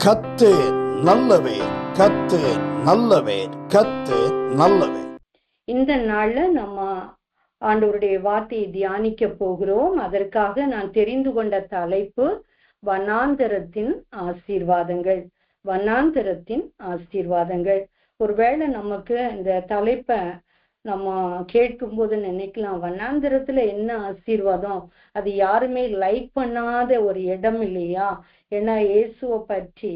கர்த்தர் நல்லவர், கர்த்தர் நல்லவர், கர்த்தர் நல்லவர். இந்த நாள்ல நம்ம ஆண்டவருடைய வார்த்தையை தியானிக்க போகிறோம். அதற்காக நான் தெரிந்து கொண்ட தலைப்பு வனாந்தரத்தின் ஆசீர்வாதங்கள். வனாந்தரத்தின் ஆசீர்வாதங்கள். ஒருவேளை நமக்கு இந்த தலைப்பை நம்ம கேட்கும் போது நினைக்கலாம், வனாந்தரத்துல என்ன ஆசீர்வாதம், அது யாருமே லைக் பண்ணாத ஒரு இடம் இல்லையா? ஏன்னா இயேசுவை பற்றி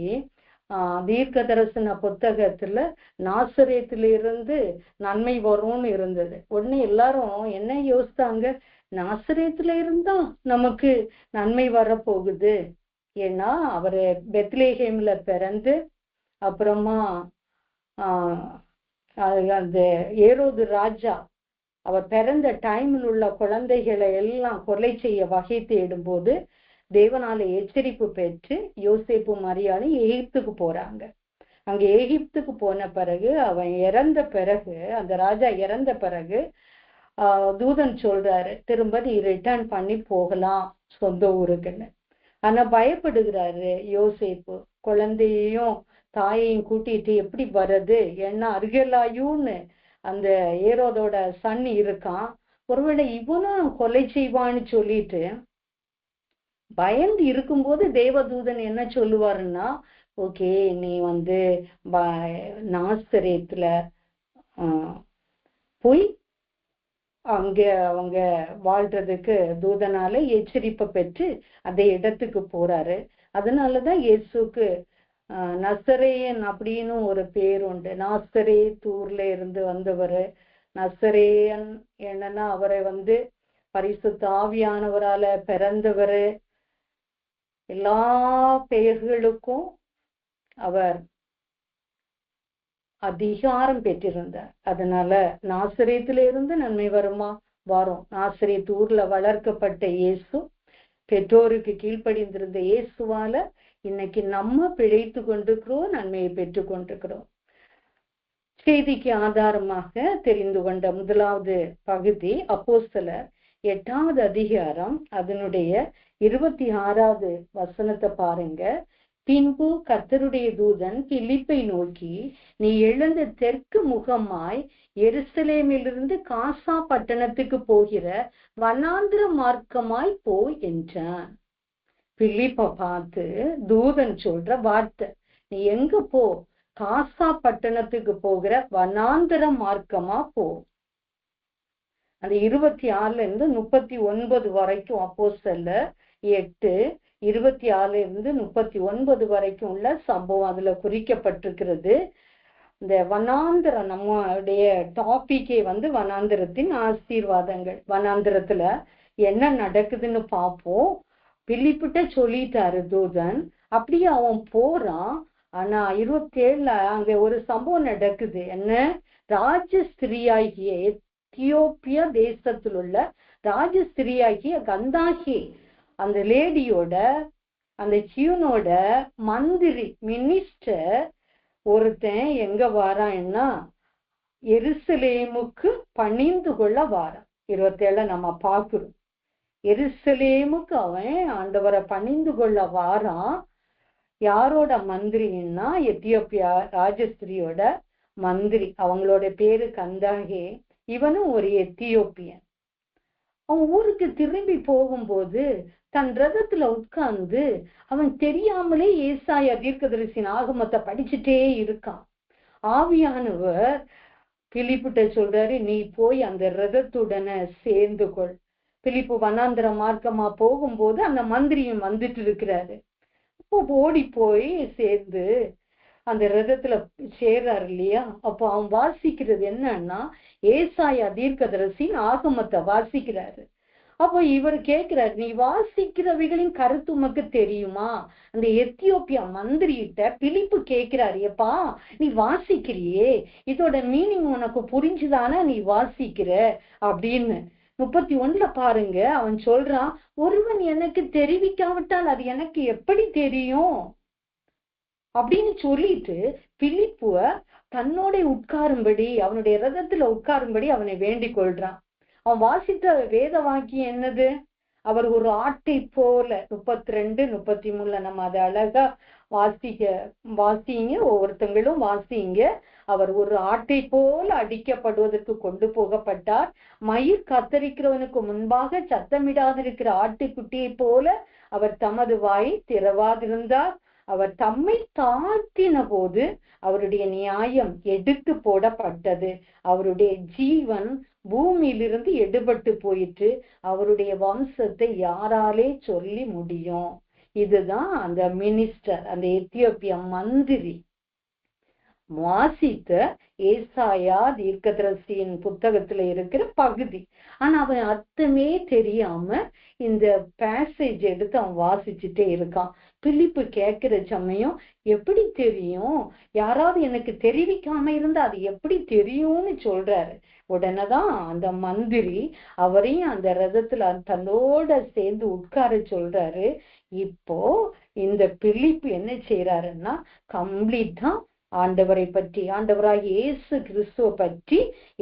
தீர்க்க தரிசன புத்தகத்துல நாசரேத்திலிருந்து நன்மை வரும்னு இருந்தது. உடனே எல்லாரும் என்ன யோசித்தாங்க, நாசரேத்துல இருந்தா நமக்கு நன்மை வரப்போகுது. ஏன்னா அவரு பெத்லேஹேம்ல பிறந்து அப்புறமா அந்த ஏரோது ராஜா அவர் பிறந்த டைமில் உள்ள குழந்தைகளை எல்லாம் கொலை செய்ய வகை தேடும் போது தேவனால எச்சரிப்பு பெற்று யோசேப்பு மரியாதை எகிப்துக்கு போறாங்க. அங்க எகிப்துக்கு போன பிறகு அவன் இறந்த பிறகு, அந்த ராஜா இறந்த பிறகு தூதன் சொல்றாரு, திரும்ப நீ ரிட்டர்ன் பண்ணி போகலாம் சொந்த ஊருக்குன்னு. ஆனா பயப்படுகிறாரு யோசேப்பு. குழந்தையையும் தாயையும் கூட்டிட்டு எப்படி வர்றது? ஏன்னா அர்கெலாயுன்னு அந்த ஏரோதோட சன் இருக்கான், ஒருவேளை இவனும் கொலை செய்வான்னு சொல்லிட்டு பயந்து இருக்கும்போது தேவதூதன் என்ன சொல்லுவாருன்னா, ஓகே நீ நாசரேத்துல போய் அங்க அவங்க வாழ்றதுக்கு தூதனால எச்சரிப்பை பெற்று அந்த இடத்துக்கு போறாரு. அதனாலதான் இயேசுக்கு நசரேயன் அப்படின்னு ஒரு பேர் உண்டு. நாசரேத்தூர்ல இருந்து வந்தவர் நசரேயன். என்னன்னா அவரை பரிசுத்த ஆவியானவரால பிறந்தவர். எல்லா பெயர்களுக்கும் அவர் அதிகாரம் பெற்றிருந்தார். அதனால நாசரேத்துல இருந்து நன்மை வருமா? வரும். நாசரேத் ஊர்ல வளர்க்கப்பட்ட இயேசு, பெற்றோருக்கு கீழ்ப்படிந்திருந்த இயேசுவால இன்னைக்கு நம்ம பிழைத்து கொண்டிருக்கிறோம், நன்மையை பெற்று கொண்டிருக்கிறோம். செய்திக்கு ஆதாரமாக தெரிந்து கொண்ட முதலாவது பகுதி அப்போஸ்தலர் 8வது அதிகாரம் அதனுடைய 26வது வசனத்தை பாருங்க. பின்பு கர்த்தருடைய தூதன் பிலிப்பை நோக்கி, நீ எழுந்த தெற்கு முகமாய் எருசலேமிலிருந்து காசா பட்டணத்துக்கு போகிற வனாந்திர மார்க்கமாய் போ என்றான். பிலிப்பை பார்த்து தூதன் சொல்ற வார்த்தை, நீ எங்க போ? காசா பட்டணத்துக்கு போகிற வனாந்திர மார்க்கமா போ. அந்த 26ல இருந்து 39 வரைக்கும் அப்போஸ்தலர் 8:26 இருந்து 39 வரைக்கும் உள்ள சம்பவம் அதுல குறிக்கப்பட்டிருக்கிறது. இந்த வனாந்திரம், நம்முடைய டாபிக்கே வனாந்திரத்தின் ஆசீர்வாதங்கள். வனாந்திரத்துல என்ன நடக்குதுன்னு பார்ப்போம். பிலிப்பிட்ட சொல்லிட்டாரு தூதன், அப்படியே அவன் போறான். ஆனா 27ல அங்க ஒரு சம்பவம் நடக்குது. என்ன? ராஜஸ்திரியாகிய எத்தியோப்பியா தேசத்தில் உள்ள ராஜஸ்திரியாகிய கந்தாகி அந்த லேடியோட, அந்த கியூனோட மந்திரி மினிஸ்டர் ஒருத்தன் எங்க வாரான்னா எருசலேமுக்கு பணிந்து கொள்ள வாரான். 27 நம்ம பார்க்கிறோம். எருசலேமுக்கு அவன் ஆண்டவரை பணிந்து கொள்ள வாரான். யாரோட மந்திரின்னா எத்தியோப்பியா ராஜஸ்திரியோட மந்திரி. அவங்களோட பேரு கந்தாகே. இவனும் ஒரு எத்தியோப்பியன். அவன் ஊருக்கு திரும்பி போகும்போது தன் ரதத்துல உட்கார்ந்து அவன் தெரியாமலே ஏசாயா தீர்க்கதரிசியின் ஆகமத்தை படிச்சுட்டே இருக்கான். ஆவியானவர் பிலிப்புட்ட சொல்றாரு, நீ போய் அந்த ரதத்துடனே சேர்ந்து கொள். பிலிப்பு வனாந்திர மார்க்கமா போகும்போது அந்த மந்திரியும் வந்துட்டு இருக்கிறாரு. அப்போ ஓடி போய் சேர்ந்து அந்த ரதத்துல சேர்றாரு இல்லையா? அப்போ அவன் வாசிக்கிறது என்னன்னா ஏசாயா தீர்க்கதரிசியின் ஆகமத்தை வாசிக்கிறாரு. அப்போ இவர் கேட்கிறாரு, நீ வாசிக்கிறவைகளின் கருத்து உமக்கு தெரியுமா? அந்த எத்தியோப்பியா மந்திரிகிட்ட பிலிப்பு கேட்கிறாரு, எப்பா நீ வாசிக்கிறியே, இதோட மீனிங் உனக்கு புரிஞ்சுதானா நீ வாசிக்கிற அப்படின்னு. 31ல பாருங்க, அவன் சொல்றான், ஒருவன் எனக்கு தெரிவிக்காவிட்டால் அது எனக்கு எப்படி தெரியும் அப்படின்னு சொல்லிட்டு பிலிப்புவ தன்னோட உட்காரும்படி, அவனுடைய ரதத்துல உட்காரும்படி அவனை வேண்டிக் கொள்றான். அவன் வாசித்த வேத வாக்கியம் என்னது? அவர் ஒரு ஆட்டை போல 32, 33 நம்ம அதை அழகா வாசிங்க, ஒவ்வொருத்தங்களும் வாசிங்க. அவர் ஒரு ஆட்டை போல அடிக்கப்படுவதற்கு கொண்டு போகப்பட்டார். மயிர் கத்தரிக்கிறவனுக்கு முன்பாக சத்தமிடாதிருக்கிற ஆட்டுக்குட்டியை போல அவர் தமது வாயை திறவாதிருந்தார். அவர் தம்மை தாழ்த்தின போது அவருடைய நியாயம் எடுத்து போடப்பட்டது. அவருடைய ஜீவன் பூமியிலிருந்து எடுபட்டு போயிற்று. அவருடைய வம்சத்தை யாராலே சொல்லி முடியும்? இதுதான் அந்த மினிஸ்டர், அந்த எத்தியோப்பிய மந்திரி வாசித்த ஏசாயா தீர்க்கதரிசியின் புத்தகத்துல இருக்கிற பகுதி. ஆனா அவன் அர்த்தமே தெரியாம இந்த பேசேஜ் எடுத்து அவன் வாசிச்சுட்டே இருக்கான். பிலிப்பு கேட்கிற சமயம், எப்படி தெரியும்? யாராவது எனக்கு தெரிவிக்காம இருந்தா அது எப்படி தெரியும்னு சொல்றாரு. உடனேதான் அந்த மந்திரி அவரையும் அந்த ரதத்துல தன்னோட சேர்ந்து உட்கார சொல்றாரு. இப்போ இந்த பிலிப்பு என்ன செய்யறாருன்னா, கம்ப்ளீட்டா ஆண்டவரை பற்றி, ஆண்டவராகிய இயேசு கிறிஸ்துவ பற்றி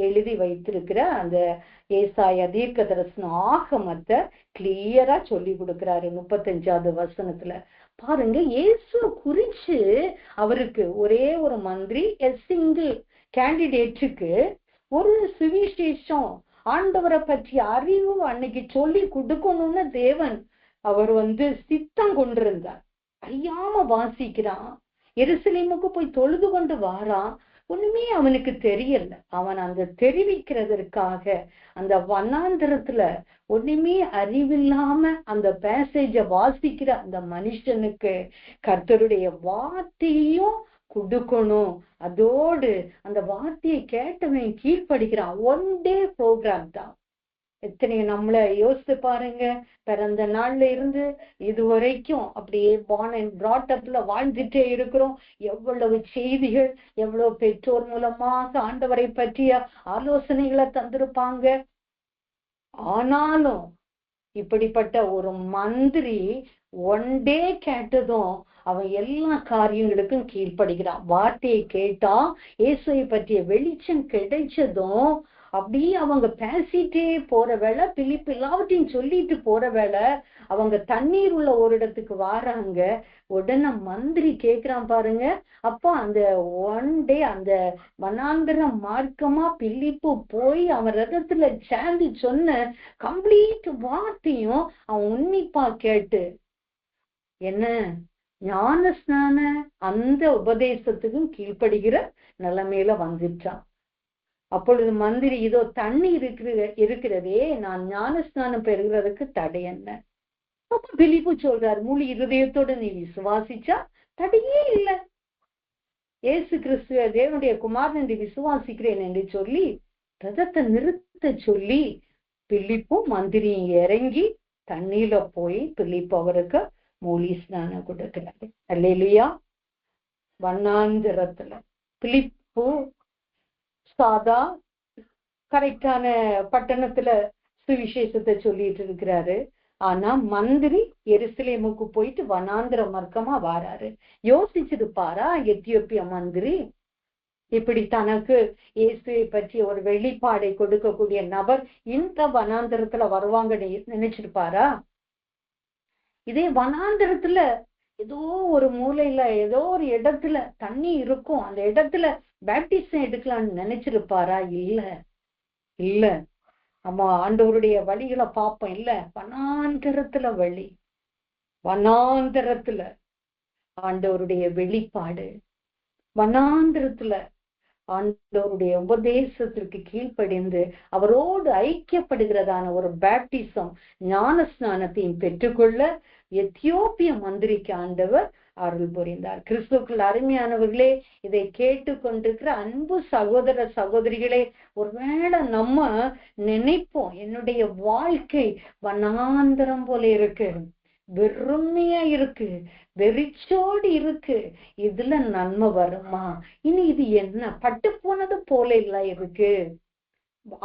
எழுதி வைத்திருக்கிற அந்த ஏசாயா தீர்க்கதரிசன ஆகமத்தை கிளியரா சொல்லி கொடுக்கிறாரு. 35வது வசனத்துல பாருங்க, இயேசு குறிச்சு அவருக்கு ஒரே ஒரு மந்திரி, சிங்கிள் கேண்டிடேட்டுக்கு ஒரு சுவிசேஷம், ஆண்டவரை பற்றி அறிவு அன்னைக்கு சொல்லி கொடுக்கணும்னு தேவன் அவர் சித்தம் கொண்டிருந்தார். அறியாம வாசிக்கிறான், எருசலேமுக்கு போய் தொழுது கொண்டு வாரான், ஒண்ணுமே அவனுக்கு தெரியல. அவன் அந்த தெரிவிக்கிறதற்காக அந்த வனாந்திரத்துல ஒண்ணுமே அறிவில்லாம அந்த பேசேஜ வாசிக்கிற அந்த மனுஷனுக்கு கர்த்தருடைய வார்த்தையும் கொடுக்கணும். அதோடு அந்த வார்த்தையை கேட்டவன் கீழ்ப்படுகிறான். ஒன் டே ப்ரோக்ராம் தான். எத்தனை நம்மள யோசித்து பாருங்க, பிறந்த நாள்ல இருந்து இதுவரைக்கும் அப்படியே பார்ன் அண்ட் brought upல வாழ்ந்துட்டே இருக்கிறோம். எவ்வளவு செய்திகள், எவ்வளவு பெற்றோர் மூலமாக ஆண்டவரை பற்றிய ஆலோசனைகளை தந்திருப்பாங்க. ஆனாலும் இப்படிப்பட்ட ஒரு மந்திரி ஒன் டே கேட்டதும் அவன் எல்லா காரியங்களுக்கும் கீழ்ப்படுகிறான். வார்த்தையை கேட்டா இயேசுவை பற்றிய வெளிச்சம் கிடைச்சதும் அப்படியே அவங்க பேசிட்டே போற வேலை, பிலிப்பு எல்லாவற்றையும் சொல்லிட்டு போற வேலை. அவங்க தண்ணீர் உள்ள ஒரு இடத்துக்கு வாராங்க. உடனே மந்திரி கேக்குறான் பாருங்க, அப்பா அந்த ஒன் டே அந்த வனாந்திர மார்க்கமா பிலிப்பு போய் அவன் ரதத்துல சேர்ந்து சொன்ன கம்ப்ளீட் வார்த்தையும் அவன் உன்னிப்பா கேட்டு என்ன ஞானஸ்நான அந்த உபதேசத்துக்கும் கீழ்ப்படுகிற நிலைமையில வந்துட்டான். அப்பொழுது மந்திரி, இதோ தண்ணி இருக்கிறதே, நான் ஞானஸ்நானம் பெறுகிறதுக்கு தடை என்ன? அப்ப பிலிப்பு சொல்றாரு, முழு இருதயத்தோட நீ விசுவாசிச்சா தடையே இல்லை. இயேசு கிறிஸ்துவ தேவனுடைய குமாரன் என்று விசுவாசிக்கிறேன் என்று சொல்லி ரதத்தை நிறுத்த சொல்லி பிலிப்பும் மந்திரியும் இறங்கி தண்ணியில போய் பிலிப்பு அவருக்கு மூலி ஸ்நானம் கொடுக்கிறாரு. அல்லேலூயா. வண்ணாந்திரத்துல பிலிப்பு சாதா கரெக்டான பட்டணத்துல சுவிசேஷத்தை சொல்லிட்டு இருக்கிறாரு. ஆனா மந்திரி எருசலேமுக்கு போயிட்டு வனாந்திர மார்க்கமா வாராரு. யோசிச்சிருப்பாரா எத்தியோப்பிய மந்திரி? இப்படி தனக்கு இயேசுவை பற்றி ஒரு வெளிப்பாடை கொடுக்கக்கூடிய நபர் இந்த வனாந்திரத்துல வருவாங்க நினைச்சிருப்பாரா? இதே வனாந்திரத்துல ஏதோ ஒரு மூலையில ஏதோ ஒரு இடத்துல தண்ணி இருக்கும், அந்த இடத்துல பேப்டிசம் எடுக்கலாம்னு நினைச்சிருப்பாரா? இல்ல இல்ல. நம்ம ஆண்டவருடைய வழிகளை பார்ப்போம். இல்ல, வனாந்திரத்துல வழி, வனாந்திரத்துல ஆண்டவருடைய வெளிப்பாடு, வனாந்திரத்துல ஆண்டவருடைய உபதேசத்திற்கு கீழ்ப்படிந்து அவரோடு ஐக்கியப்படுகிறதான ஒரு பேப்டிசம் ஞான ஸ்நானத்தையும் பெற்றுக்கொள்ள எத்தியோப்பிய மந்திரிக்கு ஆண்டவர் அருள் புரிந்தார். கிறிஸ்துவுக்குள் அருமையானவர்களே, இதை கேட்டுக்கொண்டிருக்கிற அன்பு சகோதர சகோதரிகளே, ஒருவேளை நம்ம நினைப்போம் என்னுடைய வாழ்க்கை வனாந்தரம் போல இருக்கு, வெறுமையா இருக்கு, வெறிச்சோடு இருக்கு, இதுல நன்மை வருமா? இனி இது என்ன பட்டு போனது போல இல்ல இருக்கு.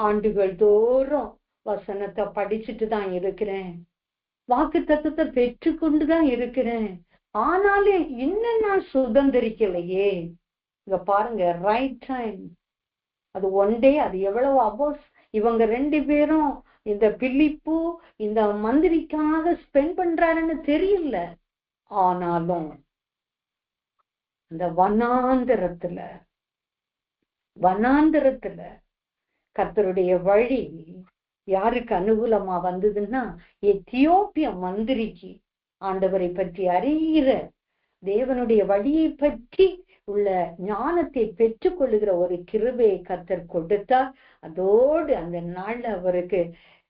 ஆண்டுகள் தோறும் வசனத்தை படிச்சுட்டு தான் இருக்கிறேன், வாக்கு தத்துவத்தை பெற்று கொண்டுதான் இருக்கிறேன், ஆனாலும் இன்னும் நான் சுதந்திரிக்கலையே. இங்க பாருங்க, ரைட் டைம் அது ஒன் டே, அது எவ்வளவு அவர்ஸ் இவங்க ரெண்டு பேரும் இந்த பிலிப்பு இந்த மந்திரிக்காக ஸ்பெண்ட் பண்றாருன்னு தெரியல. ஆனாலும் அந்த வனாந்தரத்துல கர்த்தருடைய வழி யாருக்கு அனுகூலமா வந்ததுன்னா, எத்தியோப்பிய மந்திரிக்கு ஆண்டவரை பற்றி அறிகிற தேவனுடைய வழியை பற்றி உள்ள ஞானத்தை பெற்றுக் கொள்ளுகிற ஒரு கிருபையை கர்த்தர் கொடுத்தார். அதோடு அந்த நாள்ல அவருக்கு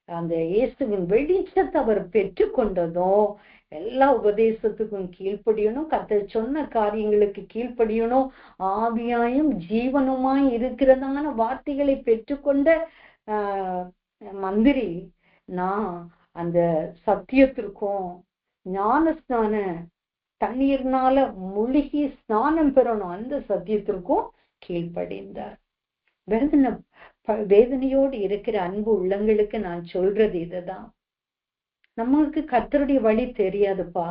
அந்த இயேசுவின் வெளிச்சத்தை அவர் பெற்றுக்கொண்டதும் எல்லா உபதேசத்துக்கும் கீழ்ப்படியணும், கர்த்தர் சொன்ன காரியங்களுக்கு கீழ்ப்படியணும், ஆவியாயும் ஜீவனுமாய் இருக்கிறதான வார்த்தைகளை பெற்றுக்கொண்ட மந்திரி நான் அந்த சத்தியத்திற்கும் ஞானஸ்நான தண்ணீர்னால முழுகி ஸ்நானம் பெறணும் அந்த சத்தியத்திற்கும் கீழ்ப்படிந்தார். வேதனையோடு இருக்கிற அன்பு உள்ளங்களுக்கு நான் சொல்றது இதுதான், நம்மளுக்கு கர்த்தருடைய வழி தெரியாதுப்பா.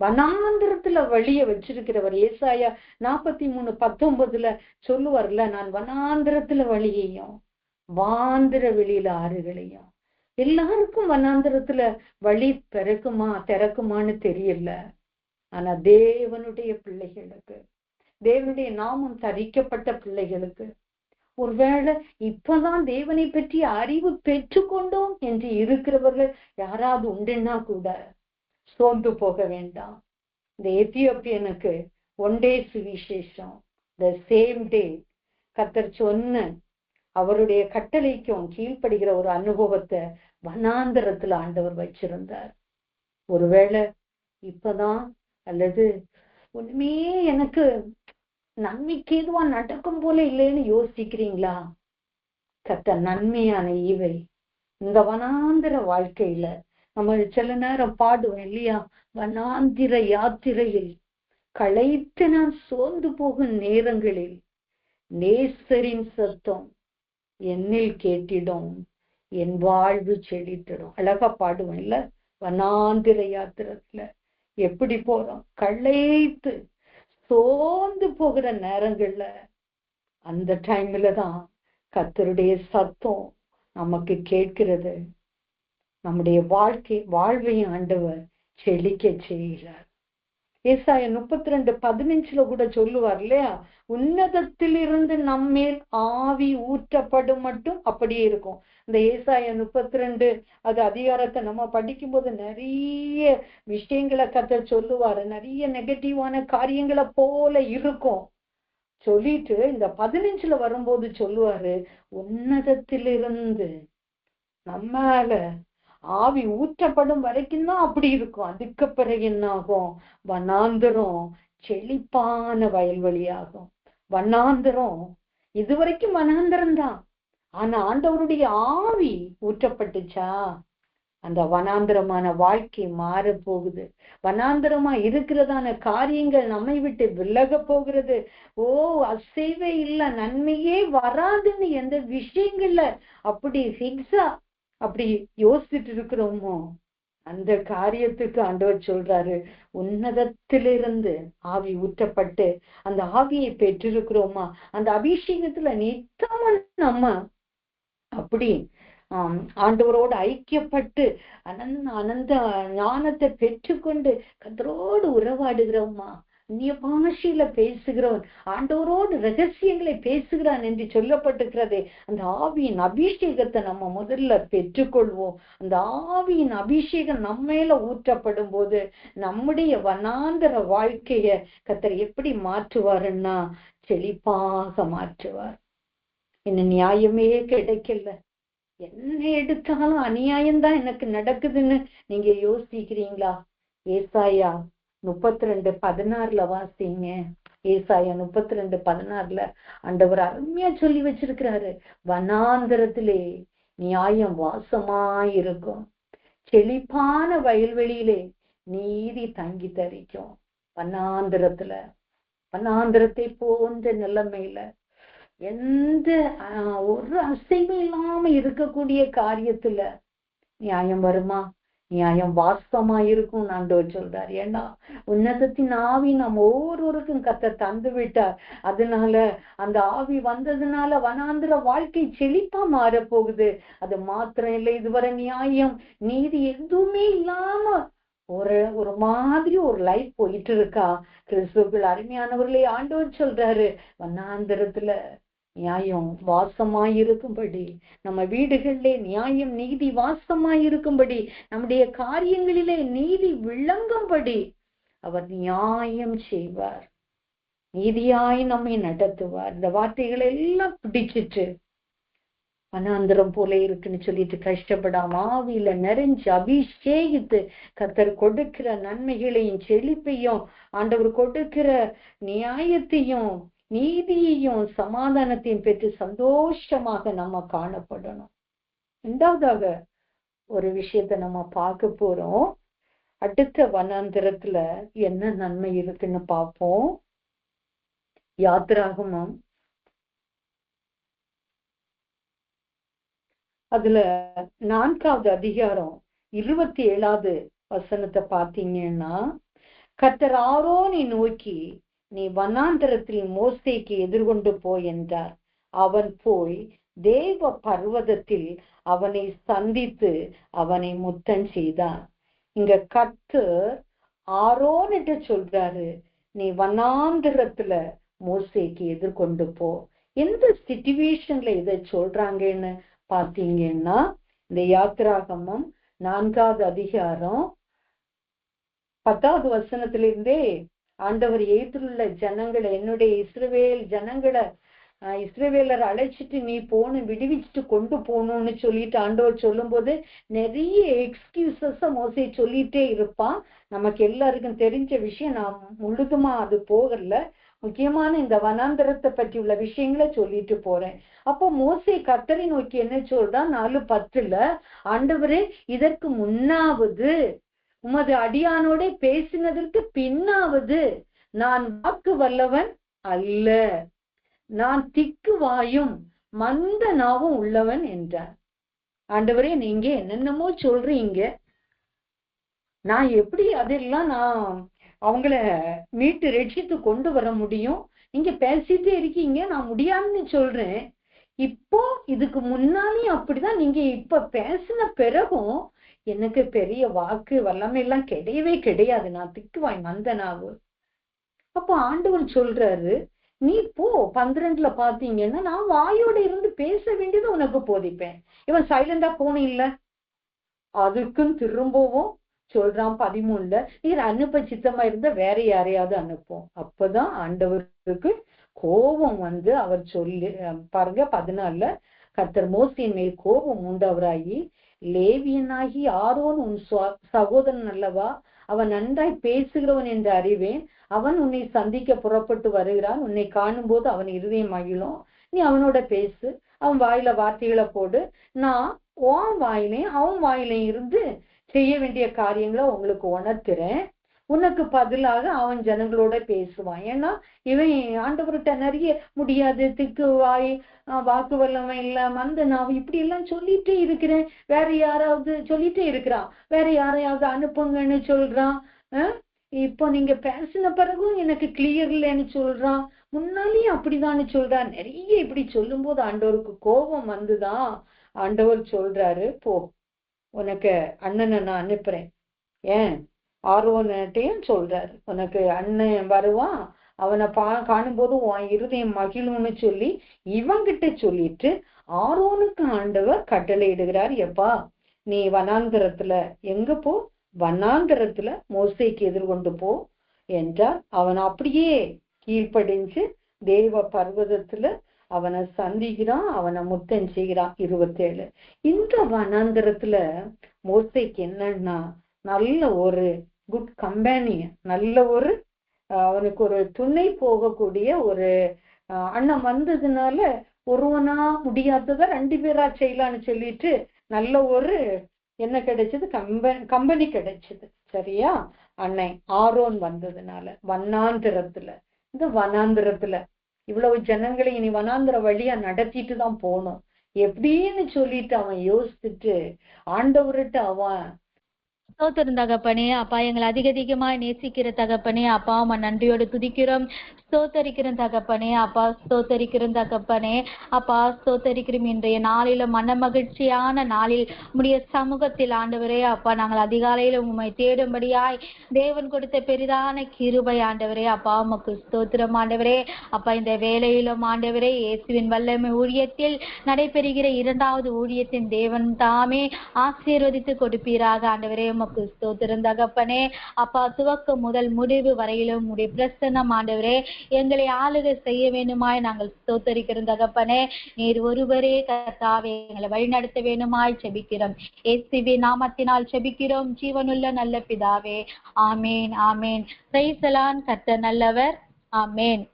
வனாந்திரத்துல வழிய வச்சிருக்கிறவர் ஏசாயா 43:19 சொல்லுவார்ல, நான் வனாந்திரத்துல வழியையும் வாந்திர வெளியில ஆறுகளையும். எல்லாருக்கும் வனாந்திரத்துல வழி திறக்குமான்னு தெரியல. ஆனா தேவனுடைய பிள்ளைகளுக்கு, தேவனுடைய நாமம் தரிக்கப்பட்ட பிள்ளைகளுக்கு, ஒருவேளை இப்பதான் தேவனை பற்றி அறிவு பெற்றுக்கொண்டோம் என்று இருக்கிறவர்கள் யாராவது உண்டுன்னா கூட சோர்ந்து போக வேண்டாம். இந்த எத்தியோப்பியனுக்கு ஒன் டே சுவிசேஷம், த சேம் டே கர்த்தர் சொன்ன அவருடைய கட்டளைக்கும் கீழ்ப்படுகிற ஒரு அனுபவத்தை வனாந்தரத்துல ஆண்டவர் வச்சிருந்தார். ஒருவேளை இப்பதான் அல்லது ஒண்ணுமே எனக்கு நன்மைக்கு எதுவா நடக்கும் போல இல்லைன்னு யோசிக்கிறீங்களா? கர்த்தர் நன்மையான ஈவை இந்த வனாந்திர வாழ்க்கையில நம்ம சில நேரம் பாடுவோம் இல்லையா, வனாந்திர யாத்திரையில் களைத்து நான் சோர்ந்து போகும் நேரங்களில் நேசரின் சத்தம் என்னில் கேட்டிடும், என் வாழ்வு செழித்திடும். அழகா பாடுவோம் இல்ல, வனாந்திர யாத்திரத்துல எப்படி போறோம், களைத்து சோர்ந்து போகிற நேரங்கள்ல அந்த டைம்ல தான் கர்த்தருடைய சத்தம் நமக்கு கேட்கிறது. நம்முடைய வாழ்வையும் ஆண்டவர் செழிக்க செய்கிறார். ஏசாயா 32:15 கூட சொல்லுவார் இல்லையா, உன்னதத்திலிருந்து நம்மேல் ஆவி ஊற்றப்படும் மட்டும் அப்படியே இருக்கும். இந்த ஏசாயா 32 அது அதிகாரத்தை நம்ம படிக்கும் போது நிறைய விஷயங்களை கர்த்தர் சொல்லுவாரு, நிறைய நெகட்டிவான காரியங்களை போல இருக்கும். சொல்லிட்டு இந்த 15 வரும்போது சொல்லுவாரு, உன்னதத்திலிருந்து நம்மால ஆவி ஊற்றப்படும் வரைக்கும் தான் அப்படி இருக்கும். அதுக்கு பிறகு என்ன ஆகும், வனாந்தரம் செழிப்பான வயல்வெளியாகும். வனாந்தரம் இதுவரைக்கும் வனாந்தரம் தான், ஆனா ஆண்டவருடைய ஆவி ஊற்றப்பட்டுச்சா அந்த வனாந்தரமான வாழ்க்கை மாற போகுது. வனாந்தரமா இருக்கிறதான காரியங்கள் நம்மை விட்டு விலக போகிறது. அசைவே இல்லை, நன்மையே வராதுன்னு எந்த விஷயங்கள்ல அப்படி ஃபிக்ஸா அப்படி யோசிச்சுட்டு இருக்கிறோமோ அந்த காரியத்துக்கு ஆண்டவர் சொல்றாரு, உன்னதத்திலிருந்து ஆவி ஊற்றப்பட்டு அந்த ஆவியை பெற்றிருக்கிறோமா, அந்த அபிஷேகத்துல நித்தமும் நம்ம அப்படி ஆண்டவரோடு ஐக்கியப்பட்டு அனந்த ஞானத்தை பெற்றுக்கொண்டு கர்த்தரோடு உறவாடுகிறோமா, அந்நிய பாஷையில பேசுகிறவன் ஆண்டவரோடு ரகசியங்களை பேசுகிறான் என்று சொல்லப்பட்டிருக்கிறதே. அந்த ஆவியின் அபிஷேகத்தை நம்ம முதல்ல பெற்றுக்கொள்வோம். அந்த ஆவியின் அபிஷேகம் நம்ம மேல ஊற்றப்படும் போது நம்முடைய வனாந்தர வாழ்க்கைய கர்த்தர் எப்படி மாற்றுவாருன்னா செழிப்பாக மாற்றுவார். என்ன நியாயமே கிடைக்கல, என்ன எடுத்தாலும் அநியாயம்தான் எனக்கு நடக்குதுன்னு நீங்க யோசிக்கிறீங்களா? ஏசாயா 32:16 வாசிங்க. ஏசாயா 32:16 ஆண்டவர் அருமையா சொல்லி வச்சிருக்கிறாரு, வனாந்தரத்திலே நியாயம் வாசமாயிருக்கும், செழிப்பான வயல்வெளியிலே நீதி தங்கி தரிக்கும். வனாந்தரத்தை போன்ற நிலைமையில எந்த ஒரு அசைவும் இல்லாம இருக்கக்கூடிய காரியத்துல நியாயம் வருமா? நியாயம் வாசமா இருக்கும் ஆண்டவர் சொல்றார். ஏன்னா உன்னதத்தின் ஆவி நம்ம ஒவ்வொருவருக்கும் கர்த்தர் தந்து விட்டார். அதனால அந்த ஆவி வந்ததுனால வனாந்திர வாழ்க்கை செழிப்பா மாற போகுது. அது மாத்திரம் இல்லை, இதுவரை நியாயம் நீதி எதுவுமே இல்லாம ஒரு மாதிரி ஒரு லைஃப் போயிட்டு இருக்கா. கிறிஸ்துவுக்குள் அருமையானவர்களே, ஆண்டவர் சொல்றாரு, வண்ணாந்திரத்துல நியாயம் வாசமாயிருக்கும்படி, நம்ம வீடுகளிலே நியாயம் நீதி வாசமாயிருக்கும்படி, நம்முடைய காரியங்களிலே நீதி விளங்கும்படி அவர் நியாயம் செய்வார், நீதியாய் நம்மை நடத்துவார். இந்த வார்த்தைகளை எல்லாம் பிடிச்சிட்டு வனாந்திரம் போல இருக்குன்னு சொல்லிட்டு கஷ்டப்படாம ஆவியில நிறைஞ்சு அபிஷேகித்து கர்த்தர் கொடுக்கிற நன்மைகளையும் செழிப்பையும், ஆண்டவர் கொடுக்கிற நியாயத்தையும் நீதியையும் சமாதானத்தையும் பெற்று சந்தோஷமாக நம்ம காணப்படணும். இரண்டாவதாக ஒரு விஷயத்த நம்ம பார்க்க போறோம். அடுத்த வனாந்திரத்துல என்ன நன்மை இருக்குன்னு பார்ப்போம். யாத்திராகமம் அதுல 4வது அதிகாரம் 27வது வசனத்தை பார்த்தீங்கன்னா, கர்த்தர் ஆரோனை நோக்கி, நீ வனாந்தரத்தில் மோசேக்கு எதிர்கொண்டு போய் என்றார். அவன் போய் தேவ பர்வதத்தில் அவனை சந்தித்து அவனை முத்தம் செய்தான். இங்க கர்த்தர் ஆரோன்கிட்ட சொல்றாரு, நீ வனாந்தரத்துல மோசேக்கு எதிர்கொண்டு போ. எந்த சிச்சுவேஷன்ல இதை சொல்றாங்கன்னு பாத்தீங்கன்னா, இந்த யாத்திராகமம் 4வது அதிகாரம் 10வது வசனத்திலிருந்தே ஆண்டவர் எய்துள்ள ஜனங்களை, என்னுடைய இஸ்ரவேலர் அழைச்சிட்டு நீ போகணும், விடுவிச்சுட்டு கொண்டு போகணும்னு சொல்லிட்டு ஆண்டவர் சொல்லும் போது நிறைய எக்ஸ்கியூசஸ் மோசே சொல்லிட்டே இருப்பான். நமக்கு எல்லாருக்கும் தெரிஞ்ச விஷயம், நான் முழுதுமா அது போகல, முக்கியமான இந்த வனாந்தரத்தை பற்றி உள்ள விஷயங்களை சொல்லிட்டு போறேன். அப்போ மோசே கர்த்தரை நோக்கி என்ன சொல்றான், 4:10, ஆண்டவரே, இதற்கு முன்னாவது உமது அடியானோட பேசினதற்கு பின்னாவது நான் வாக்கு வல்லவன் அல்ல, நான் திக்கு வாயும் மந்த நாவும் உள்ளவன் என்றார். ஆண்டவரே, நீங்க என்னென்னமோ சொல்றீங்க, நான் எப்படி அதெல்லாம் நான் அவங்கள மீட்டு ரட்சித்து கொண்டு வர முடியும்? நீங்க பேசிட்டே இருக்கீங்க, நான் முடியாதுன்னு சொல்றேன். இப்போ இதுக்கு முன்னாலே அப்படிதான், நீங்க இப்ப பேசின பிறகும் எனக்கு பெரிய வாக்கு வல்லமை எல்லாம் கிடையவே கிடையாது, நான் திக்குவாய் மந்தனாவு. அப்போ ஆண்டவர் சொல்றாரு, நீ போ. 12ல பாத்தீங்கன்னா, நான் வாயோட இருந்து பேச வேண்டியது உனக்கு போதிப்பேன். இவன் சைலண்டா போன இல்ல, அதுக்கும் திரும்பவும் சொல்றான் 13ல, நீர் அனுப்ப சித்தமா இருந்தா வேற யாரையாவது அனுப்பும். அப்பதான் ஆண்டவருக்கு கோபம் வந்து அவர் சொல்லி பாருங்க, 14ல, கர்த்தர் மோசேயின் மேல் கோபம் உண்டவராகி, லேவியனாகி ஆரோன் உன் சகோதரன் அல்லவா, அவன் நன்றாய் பேசுகிறவன் என்று அறிவேன், அவன் உன்னை சந்திக்க புறப்பட்டு வருகிறான், உன்னை காணும் போது அவன் இருதயம் மகிழும், நீ அவனோட பேசு, அவன் வாயில வார்த்தைகளை போடு, நான் உன் வாயிலையும் அவன் வாயிலையும் இருந்து செய்ய வேண்டிய காரியங்களை உங்களுக்கு உணர்த்துறேன், உனக்கு பதிலாக அவன் ஜனங்களோட பேசுவான். ஏன்னா இவன் ஆண்டவர்கிட்ட நிறைய முடியாது, திக்கு வாய், வாக்கு வல்லவன் இல்ல, மந்த நாவு, இப்படி எல்லாம் சொல்லிட்டே இருக்கிறேன், வேற யாராவது சொல்லிட்டே இருக்கிறான், வேற யாரையாவது அனுப்புங்கன்னு சொல்றான். இப்போ நீங்க பேசின பிறகும் எனக்கு கிளியர் இல்லைன்னு சொல்றான், முன்னாலேயும் அப்படிதான்னு சொல்றான். நிறைய இப்படி சொல்லும் போது ஆண்டவருக்கு கோபம் வந்துதான் ஆண்டவர் சொல்றாரு, போ, உனக்கு அண்ணனை நான் அனுப்புறேன். ஏன் ஆர்வன்ட்டையும் சொல்றாரு, உனக்கு அண்ணன் வருவான், அவனை காணும் போது உன் இருதயம் மகிழும்னு சொல்லி இவங்கிட்ட சொல்லிட்டு ஆரோனுக்கு ஆண்டவர் கட்டளை இடுகிறார், எப்பா நீ வனாந்தரத்துல எங்க போ, வனாந்தரத்துல மோசேக்கு எதிர்கொண்டு போ என்றார். அவன் அப்படியே கீழ்ப்படிஞ்சு தேவ பர்வதத்துல அவனை சந்திக்கிறான், அவனை முத்தம் செய்கிறான். 27 இந்த வனாந்தரத்துல மோசேக்கு என்னன்னா, நல்ல ஒரு குட் கம்பேனியன், நல்ல ஒரு அவனுக்கு ஒரு துணை போகக்கூடிய ஒரு அண்ணன் வந்ததுனால, ஒருவனா முடியாததை 2 பேரா செய்யலான்னு சொல்லிட்டு நல்ல ஒரு என்ன கிடைச்சது, கம்பெனி கிடைச்சது. சரியா, அண்ணன் ஆரோன் வந்ததுனால வனாந்திரத்துல, இந்த வனாந்திரத்துல இவ்வளவு ஜனங்களை இனி வனாந்திர வழியா நடத்திட்டு தான் போகணும் எப்படின்னு சொல்லிட்டு அவன் யோசிச்சுட்டு ஆண்டவர்கிட்ட அவன் ஸ்தோத்திரம் தகப்பனே. அப்பா எங்களை அதிகமாய் நேசிக்கிற தகப்பனே, அப்பா உம்மை நன்றியோடு துதிக்கிறோம், ஸ்தோத்தரிக்கிறோம் தகப்பனே. அப்பா ஸ்தோத்தரிக்கிறோம் தகப்பனே. அப்பா ஸ்தோத்தரிக்கிறோம். இன்றைய நாளில மன மகிழ்ச்சியான நாளில் உம்முடைய சமூகத்தில் ஆண்டவரே அப்பா நாங்கள் அதிகாலையில உம்மை தேடும்படியாய் தேவன் கொடுத்த பெரிதான கிருபை ஆண்டவரே. அப்பா உமக்கு ஸ்தோத்திரம் ஆண்டவரே. அப்பா இந்த வேளையிலும் ஆண்டவரே இயேசுவின் வல்லமை ஊழியத்தில் நடைபெறுகிற இரண்டாவது ஊழியத்தின் தேவன் தாமே ஆசீர்வதித்து கொடுப்பீராக ஆண்டவரே. உமக்கு ஸ்தோத்திரம் தகப்பனே. அப்பா துவக்கம் முதல் முடிவு வரையிலும் உடைய பிரசன்னம் ஆண்டவரே எங்களை ஆளுகை செய்ய வேண்டுமாய் நாங்கள் ஸ்தோத்தரிக்கிறோம் தகப்பனே. நீர் ஒருவரே கர்த்தாவே எங்களை வழிநடத்த வேண்டுமாய் செபிக்கிறோம். இயேசுவின் நாமத்தினால் செபிக்கிறோம் ஜீவனுள்ள நல்ல பிதாவே. Amen amen. Praise the Lord. கர்த்தர் நல்லவர். ஆமேன்.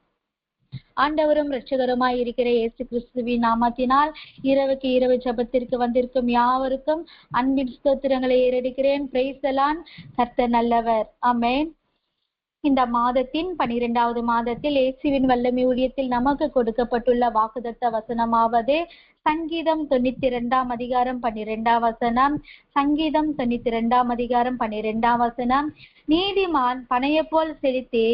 ஆண்டவரும் இரட்சகருமாய் இருக்கிற இயேசு கிறிஸ்துவின் நாமத்தினால் இரவுக்கு இரவு ஜெபத்திற்கு வந்திருக்கும் யாவருக்கும் அன்பின் ஸ்தோத்திரங்களை ஏறெடுக்கிறேன். Price the Lord. கர்த்தர் நல்லவர். ஆமென். இந்த மாதத்தின் 12வது மாதத்தில் இயேசுவின் வல்லமை ஊழியத்தில் நமக்கு கொடுக்கப்பட்டுள்ள வாக்குத்தத்த வசனமாவது சங்கீதம் 92 அதிகாரம் 12 வசனம். சங்கீதம் 92 அதிகாரம் 12 வசனம். நீதிமான் பனைய போல் செழித்து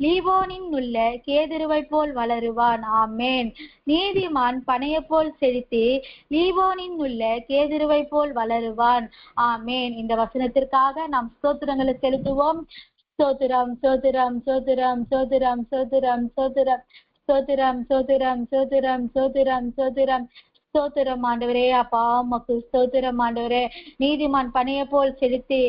லீபோனின் உள்ள கேதுருவை போல் வளருவான். ஆமேன். நீதிமான் பனைய போல் செழித்து லீபோனின் உள்ள கேதுருவை போல் வளருவான். ஆமேன். இந்த வசனத்திற்காக நாம் ஸ்தோத்திரங்களை செலுத்துவோம். ஸ்தோத்திரம் ஸ்தோத்திரம் ஸ்தோத்திரம் ஸ்தோத்திரம் ஸ்தோத்திரம் ஸ்தோத்திரம் ஸ்தோத்திரம் ஸ்தோத்திரம் ஸ்தோத்திரம் ஸ்தோத்திரம் ஸ்தோத்திரம் ஸ்தோத்திரம் ஆண்டவரே. அப்பா உமக்கு ஸ்தோத்திரம் ஆண்டவரே. நீதிமான் பனைய போல் செலுத்தி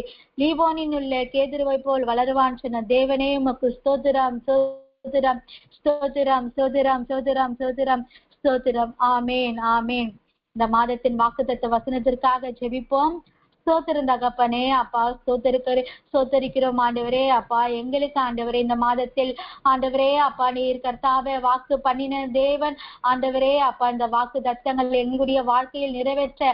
லீபோனின் உள்ள கேதுருவை போல் வளருவான் சொன்ன தேவனே உமக்கு ஸ்தோத்திரம் ஸ்தோத்திரம் ஸ்தோத்திரம் ஸ்தோத்திரம் ஸ்தோத்திரம் ஸ்தோத்திரம் ஸ்தோத்திரம். ஆமேன் ஆமேன். இந்த மாதத்தின் வாக்குத்தத்த வசனத்திற்காக ஜெபிப்போம். ஸ்தோத்திரம் தகப்பனே. அப்பா ஸ்தோத்தரிக்கிறோம் ஆண்டவரே. அப்பா எங்களுக்கு ஆண்டவரே இந்த மாதத்தில் ஆண்டவரே அப்பா நீர் கர்த்தாவே வாக்கு பண்ணின தேவன் ஆண்டவரே. அப்பா இந்த வாக்கு தத்தங்கள் எங்களுடைய வாழ்க்கையில் நிறைவேற்ற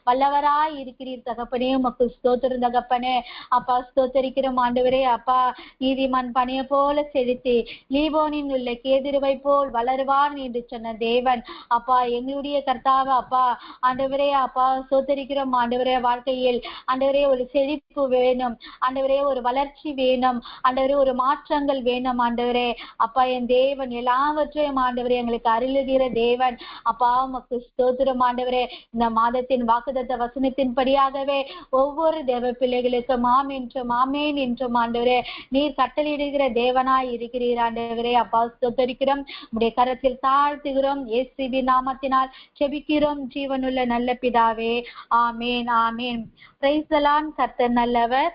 வல்லவராய் இருக்கிறீர் தகப்பனே. உமக்கு ஸ்தோத்திரம் தகப்பனே. அப்பா ஸ்தோத்தரிக்கிறோம் ஆண்டவரே. அப்பா நீதிமான் பனைய போல செலுத்தி லீபோனின் உள்ள கேதுருவை போல் வளருவான் என்று சொன்ன தேவன் அப்பா எங்களுடைய கர்த்தாவை அப்பா ஆண்டவரே. அப்பா ஸ்தோத்தரிக்கிறோம் ஆண்டவரே. வாழ்க்கையில் ஆண்டவரே ஒரு செழிப்பு வேணும் ஆண்டவரே, ஒரு வளர்ச்சி வேணும் ஆண்டவரே, ஒரு மாற்றங்கள் வேணும் ஆண்டவரே. அப்பா என் தேவன் எல்லாவற்றையும் ஆண்டவரே எங்களுக்கு அருளுகிற தேவன் அப்பா உமக்கு ஸ்தோத்திரம் ஆண்டவரே. இந்த மாதத்தின் வாக்குத்தத்த வசனத்தின்படியாகவே ஒவ்வொரு தேவ பிள்ளைகளுக்கும் ஆமேன் என்றும் ஆண்டவரே நீர் கட்டளையிடுகிற தேவனாய் இருக்கிறீர் ஆண்டவரே. அப்பா ஸ்தோத்தரிக்கிறோம். உடைய கரத்தில் தாழ்த்துகிறோம். இயேசுவின் நாமத்தினால் செபிக்கிறோம் ஜீவனுள்ள நல்ல பிதாவே. Amen amen. Praise the Lord. கர்த்தர் நல்லவர்.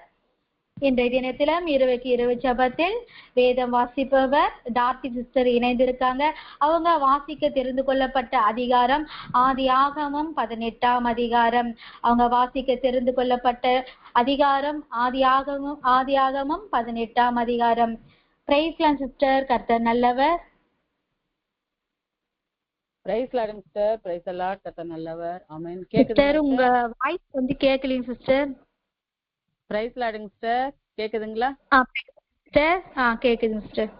இன்றைய தினத்திலும் இரவுக்கு இரவு ஜெபத்தில் வேதம் வாசிப்பவர் டார்த்தி சிஸ்டர் இணைந்திருக்காங்க. அவங்க வாசிக்க தெரிந்து கொள்ளப்பட்ட அதிகாரம் ஆதியாகமம் 18 அதிகாரம். அவங்க வாசிக்க தெரிந்து கொள்ளப்பட்ட அதிகாரம் ஆதியாகமம் 18 அதிகாரம். Praise Lord sister. கர்த்தர் நல்லவர். Praise Lord sister. Praise the Lord. கர்த்தர் நல்லவர். ஆமென். சிஸ்டர் உங்க வாய்ஸ் வந்து கேட்கலீங்க சிஸ்டர். Praise Lord sister. கேக்குதுங்களா சிஸ்டர்? கேக்குதுங்க சிஸ்டர்.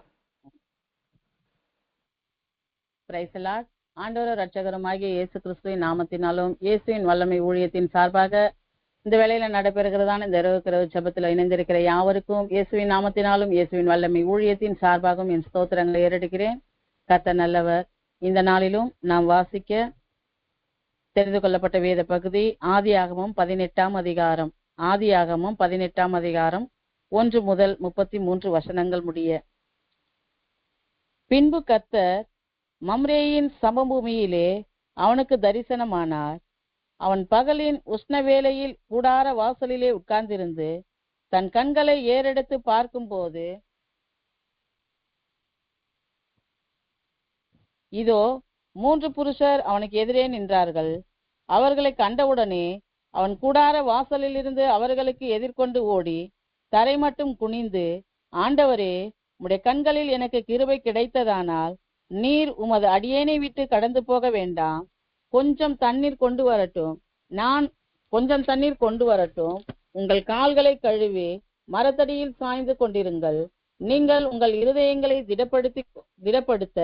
Praise the Lord. ஆண்டவர் இரட்சகருமாகிய இயேசு கிறிஸ்துவின் நாமத்தினாலும் இயேசுவின் வல்லமை ஊழியத்தின் சார்பாக இந்த வேளையில நடைபெறுகிறதான இந்த இரவு ஜெபத்தில் இணைந்திருக்கிற யாவருக்கும் இயேசுவின் நாமத்தினாலும் இயேசுவின் வல்லமை ஊழியத்தின் சார்பாகவும் என் ஸ்தோத்திரங்களை ஏறெடுக்கிறேன். கர்த்தர் நல்லவர். இந்த நாளிலும் நாம் வாசிக்க தெரிந்து கொள்ளப்பட்ட வேத பகுதி ஆதியாகமம் 18 அதிகாரம். ஆதியாகமம் 18 அதிகாரம் 1 முதல் 33 வசனங்கள் முடிய. பின்பு கர்த்தர் மம்ரேயின் சமபூமியிலே அவனுக்கு தரிசனமானார். அவன் பகலின் உஷ்ண வேளையில் கூடார வாசலிலே உட்கார்ந்திருந்து தன் கண்களை ஏறெடுத்து பார்க்கும்போது இதோ 3 புருஷர் அவனுக்கு எதிரே நின்றார்கள். அவர்களை கண்டவுடனே அவன் கூடார வாசலில் இருந்து அவர்களுக்கு எதிர்கொண்டு ஓடி தரை மட்டும் குனிந்து, ஆண்டவரே, உம்முடைய கண்களில் எனக்கு கிருபை கிடைத்ததானால் நீர் உமது அடியேனை விட்டு கடந்து போக வேண்டாம். கொஞ்சம் தண்ணீர் கொண்டு வரட்டும். உங்கள் கால்களை கழுவி மரத்தடியில் சாய்ந்து கொண்டிருங்கள். நீங்கள் உங்கள் இருதயங்களை திடப்படுத்த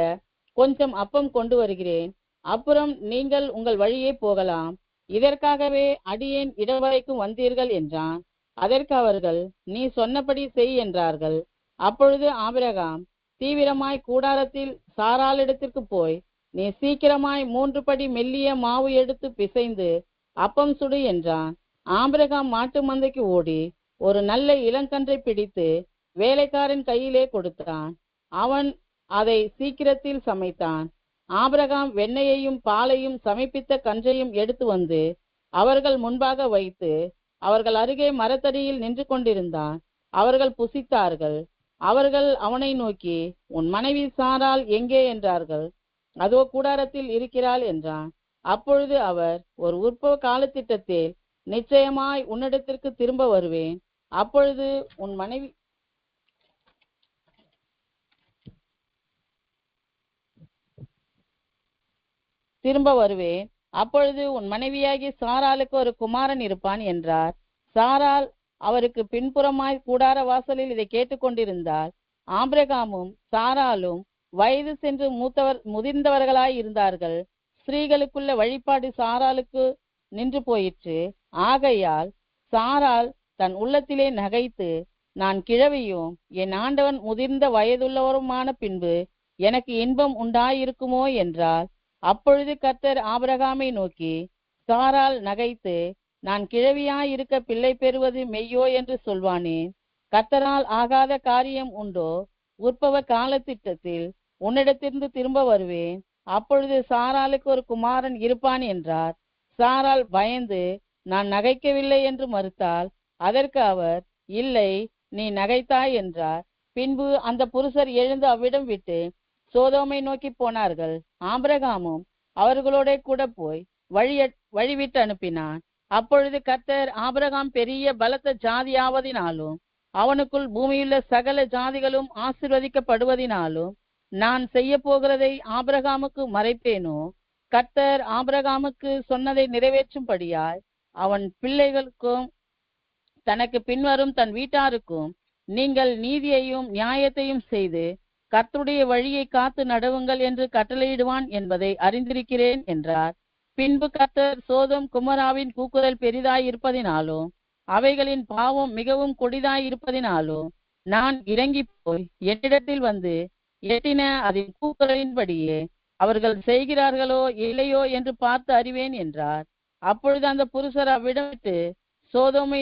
கொஞ்சம் அப்பம் கொண்டு வருகிறேன். அப்புறம் நீங்கள் உங்கள் வழியே போகலாம். இதற்காகவே அடியேன் இடவரைக்கும் வந்தீர்கள் என்றான். அதற்கு அவர்கள், நீ சொன்னபடி செய் என்றார்கள். அப்பொழுது ஆபிரகாம் தீவிரமாய் கூடாரத்தில் சாராளிடத்திற்கு போய், நீ சீக்கிரமாய் 3 படி மெல்லிய மாவு எடுத்து பிசைந்து அப்பம் சுடு என்றான். ஆபிரகாம் மாட்டு மந்தைக்கு ஓடி ஒரு நல்ல இளங்கன்றை பிடித்து வேலைக்காரன் கையிலே கொடுத்தான். அவன் அதை சீக்கிரத்தில் சமைத்தான். ஆபிரகாம் வெண்ணெயையும் பாலையும் சமைப்பித்த கன்றையும் எடுத்து வந்து அவர்கள் முன்பாக வைத்து அவர்கள் அருகே மரத்தடியில் நின்று கொண்டிருந்தான். அவர்கள் புசித்தார்கள். அவர்கள் அவனை நோக்கி, உன் மனைவி சாராள் எங்கே என்றார்கள். அதோ கூடாரத்தில் இருக்கிறாள் என்றான். அப்பொழுது அவர், ஒரு உற்பவ காலத்திட்டத்தில் நிச்சயமாய் உன்னிடத்திற்கு திரும்ப வருவேன். அப்பொழுது உன் மனைவியாகி சாராளுக்கு ஒரு குமாரன் இருப்பான் என்றார். சாராள் அவருக்கு பின்புறமாய் கூடார வாசலில் இதை கேட்டுக்கொண்டிருந்தார். ஆபிரகாமும் சாராளும் வயது சென்று முதிர்ந்தவர்களாய் இருந்தார்கள். ஸ்திரீகளுக்குள்ள வழிபாடு சாராளுக்கு நின்று போயிற்று. ஆகையால் சாராள் தன் உள்ளத்திலே நகைத்து, நான் கிழவியும் என் ஆண்டவன் முதிர்ந்த வயதுள்ளவருமான பின்பு எனக்கு இன்பம் உண்டாயிருக்குமோ என்றார். அப்பொழுது கர்த்தர் ஆபிரகாமை நோக்கி, சாராள் நகைத்து, நான் கிழவியாயிருக்க பிள்ளை பெறுவது மெய்யோ என்று சொல்வானேன். கர்த்தரால் ஆகாத காரியம் உண்டோ? உற்பவ காலத்திட்டத்தில் உன்னிடத்திலிருந்து திரும்ப வருவேன். அப்பொழுது சாராளுக்கு ஒரு குமாரன் இருப்பான் என்றார். சாராள் பயந்து, நான் நகைக்கவில்லை என்று மறுத்தாள். அதற்கு அவர், இல்லை, நீ நகைத்தாய் என்றார். பின்பு அந்த புருஷர் எழுந்து அவ்விடம் விட்டு சோதோமை நோக்கி போனார்கள். ஆபிரகாமும் அவர்களோட கூட போய் வழிவிட்டு அனுப்பினான். அப்பொழுது கர்த்தர், ஆபிரகாம் பெரிய பலத்த ஜாதியாவதினாலும் அவனுக்குள் பூமியுள்ள சகல ஜாதிகளும் ஆசீர்வதிக்கப்படுவதினாலும் நான் செய்ய போகிறதை ஆபிரகாமுக்கு மறைப்பேனோ? கர்த்தர் ஆபிரகாமுக்கு சொன்னதை நிறைவேற்றும்படியாய் அவன் பிள்ளைகளுக்கும் தனக்கு பின்வரும் தன் வீட்டாருக்கும் நீங்கள் நீதியையும் நியாயத்தையும் செய்து கர்த்தருடைய வழியை காத்து நடவுங்கள் என்று கட்டளையிடுவான் என்பதை அறிந்திருக்கிறேன் என்றார். பின்பு கர்த்தர் சோதோம் குமராவின் கூக்குரல் பெரிதாய் இருப்பதினாலும் அவைகளின் பாவம் மிகவும் கொடிதாய் இருப்பதினாலும் நான் இறங்கி போய் என்னிடத்தில் வந்து எட்டின அதன் கூக்குரலின்படியே அவர்கள் செய்கிறார்களோ இல்லையோ என்று பார்த்து அறிவேன் என்றார். அப்பொழுது அந்த புருஷர் அவ்விடம் விட்டு சோதோமை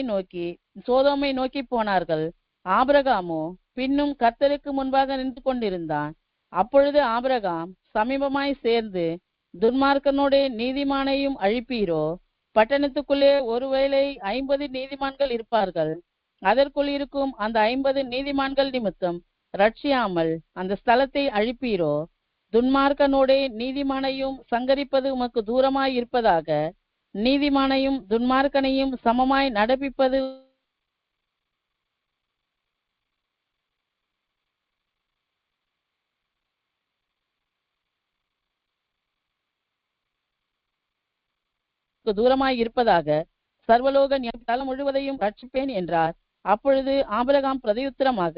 நோக்கி போனார்கள். ஆபிரகாமோ பின்னும் கர்த்தருக்கு முன்பாக நின்று கொண்டிருந்தான். அப்பொழுது ஆபிரகாம் சமீபமாய் சேர்ந்து, துன்மார்க்கனோட நீதிமானையும் அழிப்பீரோ? பட்டணத்துக்குள்ளே ஒருவேளை 50 நீதிமான்கள் இருப்பார்கள். அதற்குள் இருக்கும் அந்த 50 நீதிமான்கள் நிமித்தம் ரட்சியாமல் அந்த ஸ்தலத்தை அழிப்பீரோ? துன்மார்க்கனோட நீதிமானையும் சங்கரிப்பது உமக்கு தூரமாய் இருப்பதாக. நீதிமானையும் துன்மார்க்கனையும் சமமாய் நடப்பிப்பது தூரமாய் இருப்பதாக. சர்வலோக தலம் முழுவதையும் ரட்சிப்பேன் என்றார். அப்பொழுது ஆபிரகாம் பிரதியுத்தரமாக,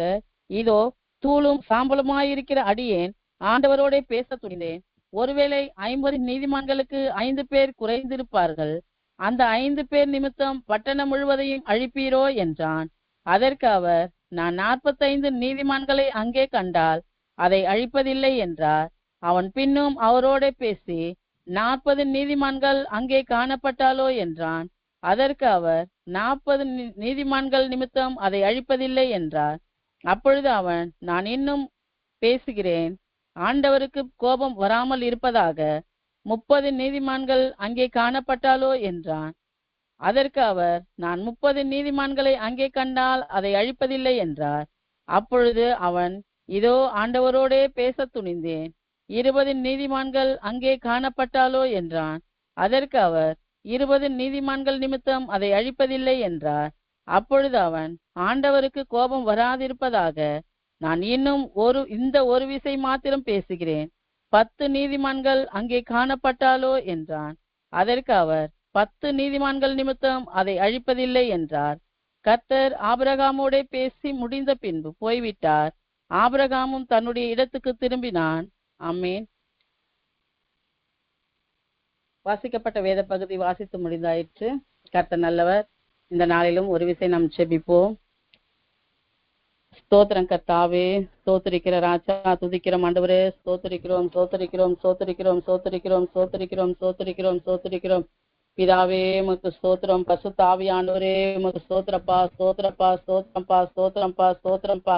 இதோ தூளும் சாம்பலுமாயிருக்கிற அடியேன் ஆண்டவரோட பேச துணிந்தேன். ஒருவேளை 50 நீதிமான்களுக்கு 5 பேர் குறைந்திருப்பார்கள். அந்த 5 பேர் நிமித்தம் பட்டணம் முழுவதையும் அழிப்பீரோ என்றான். அதற்கு அவர், நான் 45 நீதிமான்களை அங்கே கண்டால் அதை அழிப்பதில்லை என்றார். அவன் பின்னும் அவரோட பேசி, 40 நீதிமான்கள் அங்கே காணப்பட்டாலோ என்றான். அதற்கு அவர், 40 நீதிமான்கள் நிமித்தம் அதை அழிப்பதில்லை என்றார். அப்பொழுது அவன், நான் இன்னும் பேசுகிறேன், ஆண்டவருக்கு கோபம் வராமல் இருப்பதாக. 30 நீதிமான்கள் அங்கே காணப்பட்டாலோ என்றான். அதற்கு அவர், நான் 30 நீதிமான்களை அங்கே கண்டால் அதை அழிப்பதில்லை என்றார். அப்பொழுது அவன், இதோ ஆண்டவரோடே பேச துணிந்தேன், 20 நீதிமான்கள் அங்கே காணப்பட்டாலோ என்றான். அதற்கு அவர், 20 நீதிமான்கள் நிமித்தம் அதை அழிப்பதில்லை என்றார். அப்பொழுது அவன், ஆண்டவருக்கு கோபம் வராதிருப்பதாக, நான் இன்னும் இந்த ஒரு விசை மாத்திரம் பேசுகிறேன், 10 நீதிமான்கள் அங்கே காணப்பட்டாலோ என்றான். அதற்கு அவர், 10 நீதிமான்கள் நிமித்தம் அதை அழிப்பதில்லை என்றார். கர்த்தர் ஆபிரகாமோட பேசி முடிந்த பின்பு போய்விட்டார். ஆபிரகாமும் தன்னுடைய இடத்துக்கு திரும்பினான். ஆமென். வாசிக்கப்பட்ட வேத பகுதி வாசித்து முடிந்தாயிற்று. கர்த்தர் நல்லவர். இந்த நாளிலும் ஒரு விசை நாம் செபிப்போம். ஸ்தோத்திரம் கர்த்தாவே, ஸ்தோத்திரிக்கிற ராஜா, துதிக்கிற ஆண்டவரே, ஸ்தோத்திரிக்கிறோம் ஸ்தோத்திரிக்கிறோம் ஸ்தோத்திரிக்கிறோம் ஸ்தோத்திரிக்கிறோம் ஸ்தோத்திரிக்கிறோம் ஸ்தோத்திரிக்கிறோம் ஸ்தோத்திரிக்கிறோம். பிதாவே உமக்கு ஸ்தோத்திரம், பசுத்த ஆவியானவரே உமக்கு ஸ்தோத்திரப்பா ஸ்தோத்திரப்பா ஸ்தோத்திரம்பா ஸ்தோத்திரம்பா ஸ்தோத்திரம்பா.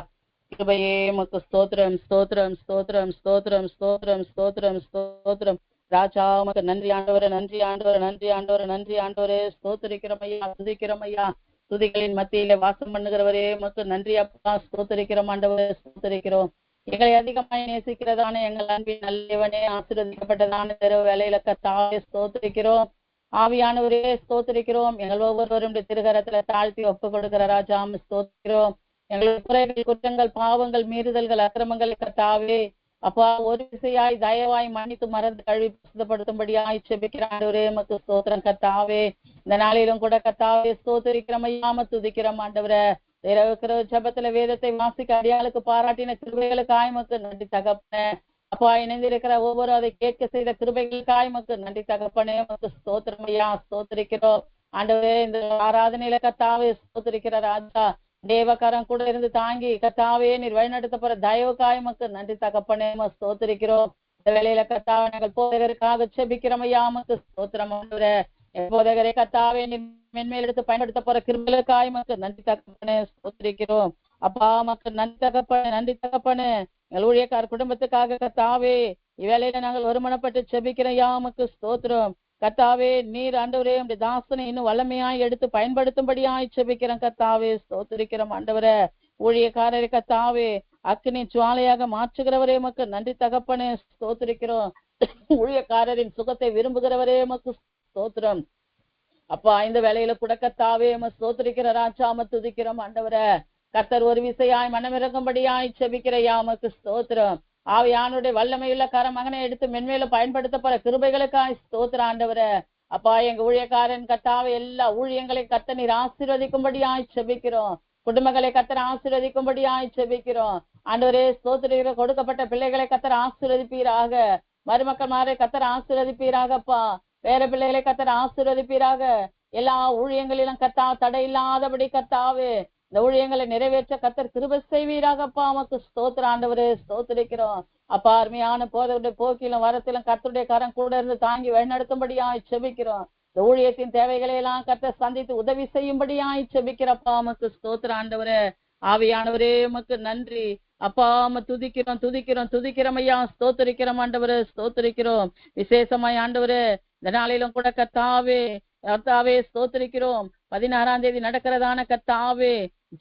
கிருபையே உமக்கு ஸ்தோத்திரம் ஸ்தோத்திரம் ஸ்தோத்திரம் ஸ்தோத்திரம் ஸ்தோத்திரம் ஸ்தோத்திரம் ஸ்தோத்திரம். ராஜா உமக்கு நன்றி ஆண்டவரே, நன்றி ஆண்டவரே, நன்றி ஆண்டவரே, நன்றி ஆண்டவரே. ஸ்தோத்திரிக்கிறோம் ஐயா, துதிக்கிறோம் ஐயா. துதிகளின் மத்தியில வாசம் பண்ணுகிறவரே உமக்கு நன்றி அப்பா. ஸ்தோத்திரிக்கிறோம் ஆண்டவரே, ஸ்தோத்திரிக்கிறோம். எங்களை அதிகமாய் நேசிக்கிறதான எங்கள் அன்பின் நல்லவனே, ஆசீர்வதிக்கப்பட்டதான தெரு வேலையில கர்த்தாவே ஸ்தோத்திரிக்கிறோம். ஆவியானவரே ஸ்தோத்திரிக்கிறோம். எங்கள் ஒவ்வொருவருடைய திருகரத்துல தாழ்த்தி ஒப்பு கொடுக்கிற ராஜா ஸ்தோத்திரிக்கிறோம். எங்களுடைய குறைகள், குற்றங்கள், பாவங்கள், மீறுதல்கள், அக்கிரமங்களை கர்த்தாவே அப்பா ஒரு விசையாய் தயவாய் மன்னித்து மறந்து கழுவி பிரசுத்தப்படுத்தும்படியாய் செபிக்கிறாண்டவரே உமக்கு ஸ்தோத்திரம் கர்த்தாவே. இந்த நாளிலும் கூட கர்த்தாவே ஸ்தோத்திரிக்கிறோம் ஐயாம துதிக்கிறோம் ஆண்டவரே. இருக்கிற ஜபத்துல வேதத்தை வாசிக்க அடியாளுக்கு பாராட்டின கிருபைகளுக்காய் உமக்கு நன்றி தகப்பனே. அப்பா இணைந்திருக்கிற ஒவ்வொரு அதை கேட்க செய்த கிருபைகளுக்காய் உமக்கு நன்றி தகப்பனே. உமக்கு ஸ்தோத்திரம் ஐயா, ஸ்தோத்திரிக்கிறோம் ஆண்டவரே. இந்த ஆராதனையில கர்த்தாவே ஸ்தோத்திரிக்கிற ராஜா தேவகாரம் கூட இருந்து தாங்கி கர்த்தாவே நீர் வழிநடத்த போற தயவுக்காய் உமக்கு நன்றி தகப்பனே. ஸ்தோத்திரிக்கிறோம். இந்த வேளையில கர்த்தாவே நாங்கள் போதகருக்காக செபிக்கிறோம் ஐயா உமக்கு ஸ்தோத்திரம் ஆண்டவரே. போதகரை கர்த்தாவே நீர் மென்மேல் எடுத்து பயன்படுத்த போற கிருபைகளுக்காய் உமக்கு நன்றி தகப்பனே. ஸ்தோத்திரிக்கிறோம் அப்பா உமக்கு நன்றி தகப்பனே, நன்றி தகப்பனே. எங்கள் ஊழியக்கார குடும்பத்துக்காக கர்த்தாவே இவ்வேளையில நாங்கள் ஒருமனப்பட்டு செபிக்கிறோம் ஐயா உமக்கு ஸ்தோத்திரம் கர்த்தாவே. நீர் ஆண்டவரே உடைய தாசனை இன்னும் வல்லமையாய் எடுத்து பயன்படுத்தும்படியாய் செபிக்கிறோம் கர்த்தாவே. ஸ்தோத்திரிக்கிறோம் ஆண்டவரே. ஊழியக்காரரை கர்த்தாவே அக்கினி ஜுவாலையாக மாற்றுகிறவரே உமக்கு நன்றி தகப்பனே. ஸ்தோத்திரிக்கிறோம். ஊழியக்காரரின் சுகத்தை விரும்புகிறவரே உமக்கு ஸ்தோத்திரம் அப்பா. இந்த வேலையில கூட கர்த்தாவே ஸ்தோத்திரிக்கிற ராஜாம துதிக்கிறோம் ஆண்டவரே. கர்த்தர் ஒரு விசையாய் மனமிறங்கும்படியாய் செபிக்கிற யாமக்கு ஸ்தோத்திரம். ஆவியானுடைய வல்லமையுள்ள கர மகனை எடுத்து மென்மேல பயன்படுத்த போற கிருபைகளுக்காய் ஸ்தோத்திர ஆண்டவரே. அப்பா எங்க ஊழியக்காரன் கர்த்தாவே எல்லா ஊழியங்களை கர்த்தர் நீர் ஆசீர்வதிக்கும்படியாய் செபிக்கிறோம். குடும்பங்களை கர்த்தர் ஆசீர்வதிக்கும்படியாய் செபிக்கிறோம் ஆண்டவரே. ஸ்தோத்திர கொடுக்கப்பட்ட பிள்ளைகளை கர்த்தர் ஆசீர்வதிப்பீராக. மருமக்கள் மாரை கர்த்தர் ஆசீர்வதிப்பீராகப்பா. வேற பிள்ளைகளை கர்த்தர் ஆசீர்வதிப்பீராக. எல்லா ஊழியங்களிலும் கர்த்தா தடை இல்லாதபடி கர்த்தாவே இந்த ஊழியங்களை நிறைவேற்ற கர்த்தர் கிருபை செய்வீராகப்பா. உமக்கு ஸ்தோத்திர ஆண்டவரே. ஸ்தோத்திரிக்கிறோம் அப்பா. அருமையான போதவருடைய போக்கிலும் வரத்திலும் கர்த்தருடைய கரம் கூட இருந்து தாங்கி வழிநடத்தும்படியாய் செபிக்கிறோம். இந்த ஊழியத்தின் தேவைகளை எல்லாம் கர்த்தர் சந்தித்து உதவி செய்யும்படியாய் செபிக்கிறப்பா. உமக்கு ஸ்தோத்திர ஆண்டவரே. ஆவியானவரே உமக்கு நன்றி அப்பா. துதிக்கிறோம் துதிக்கிறோம் துதிக்கிறோம் ஐயா. ஸ்தோத்திரிக்கிறோம் ஆண்டவரே. ஸ்தோத்திரிக்கிறோம் விசேஷமாய் ஆண்டவரே. இந்த நாளிலும் கூட கர்த்தாவே கர்த்தாவே ஸ்தோத்திரிக்கிறோம். 16ஆம் தேதி நடக்கிறதான கர்த்தாவே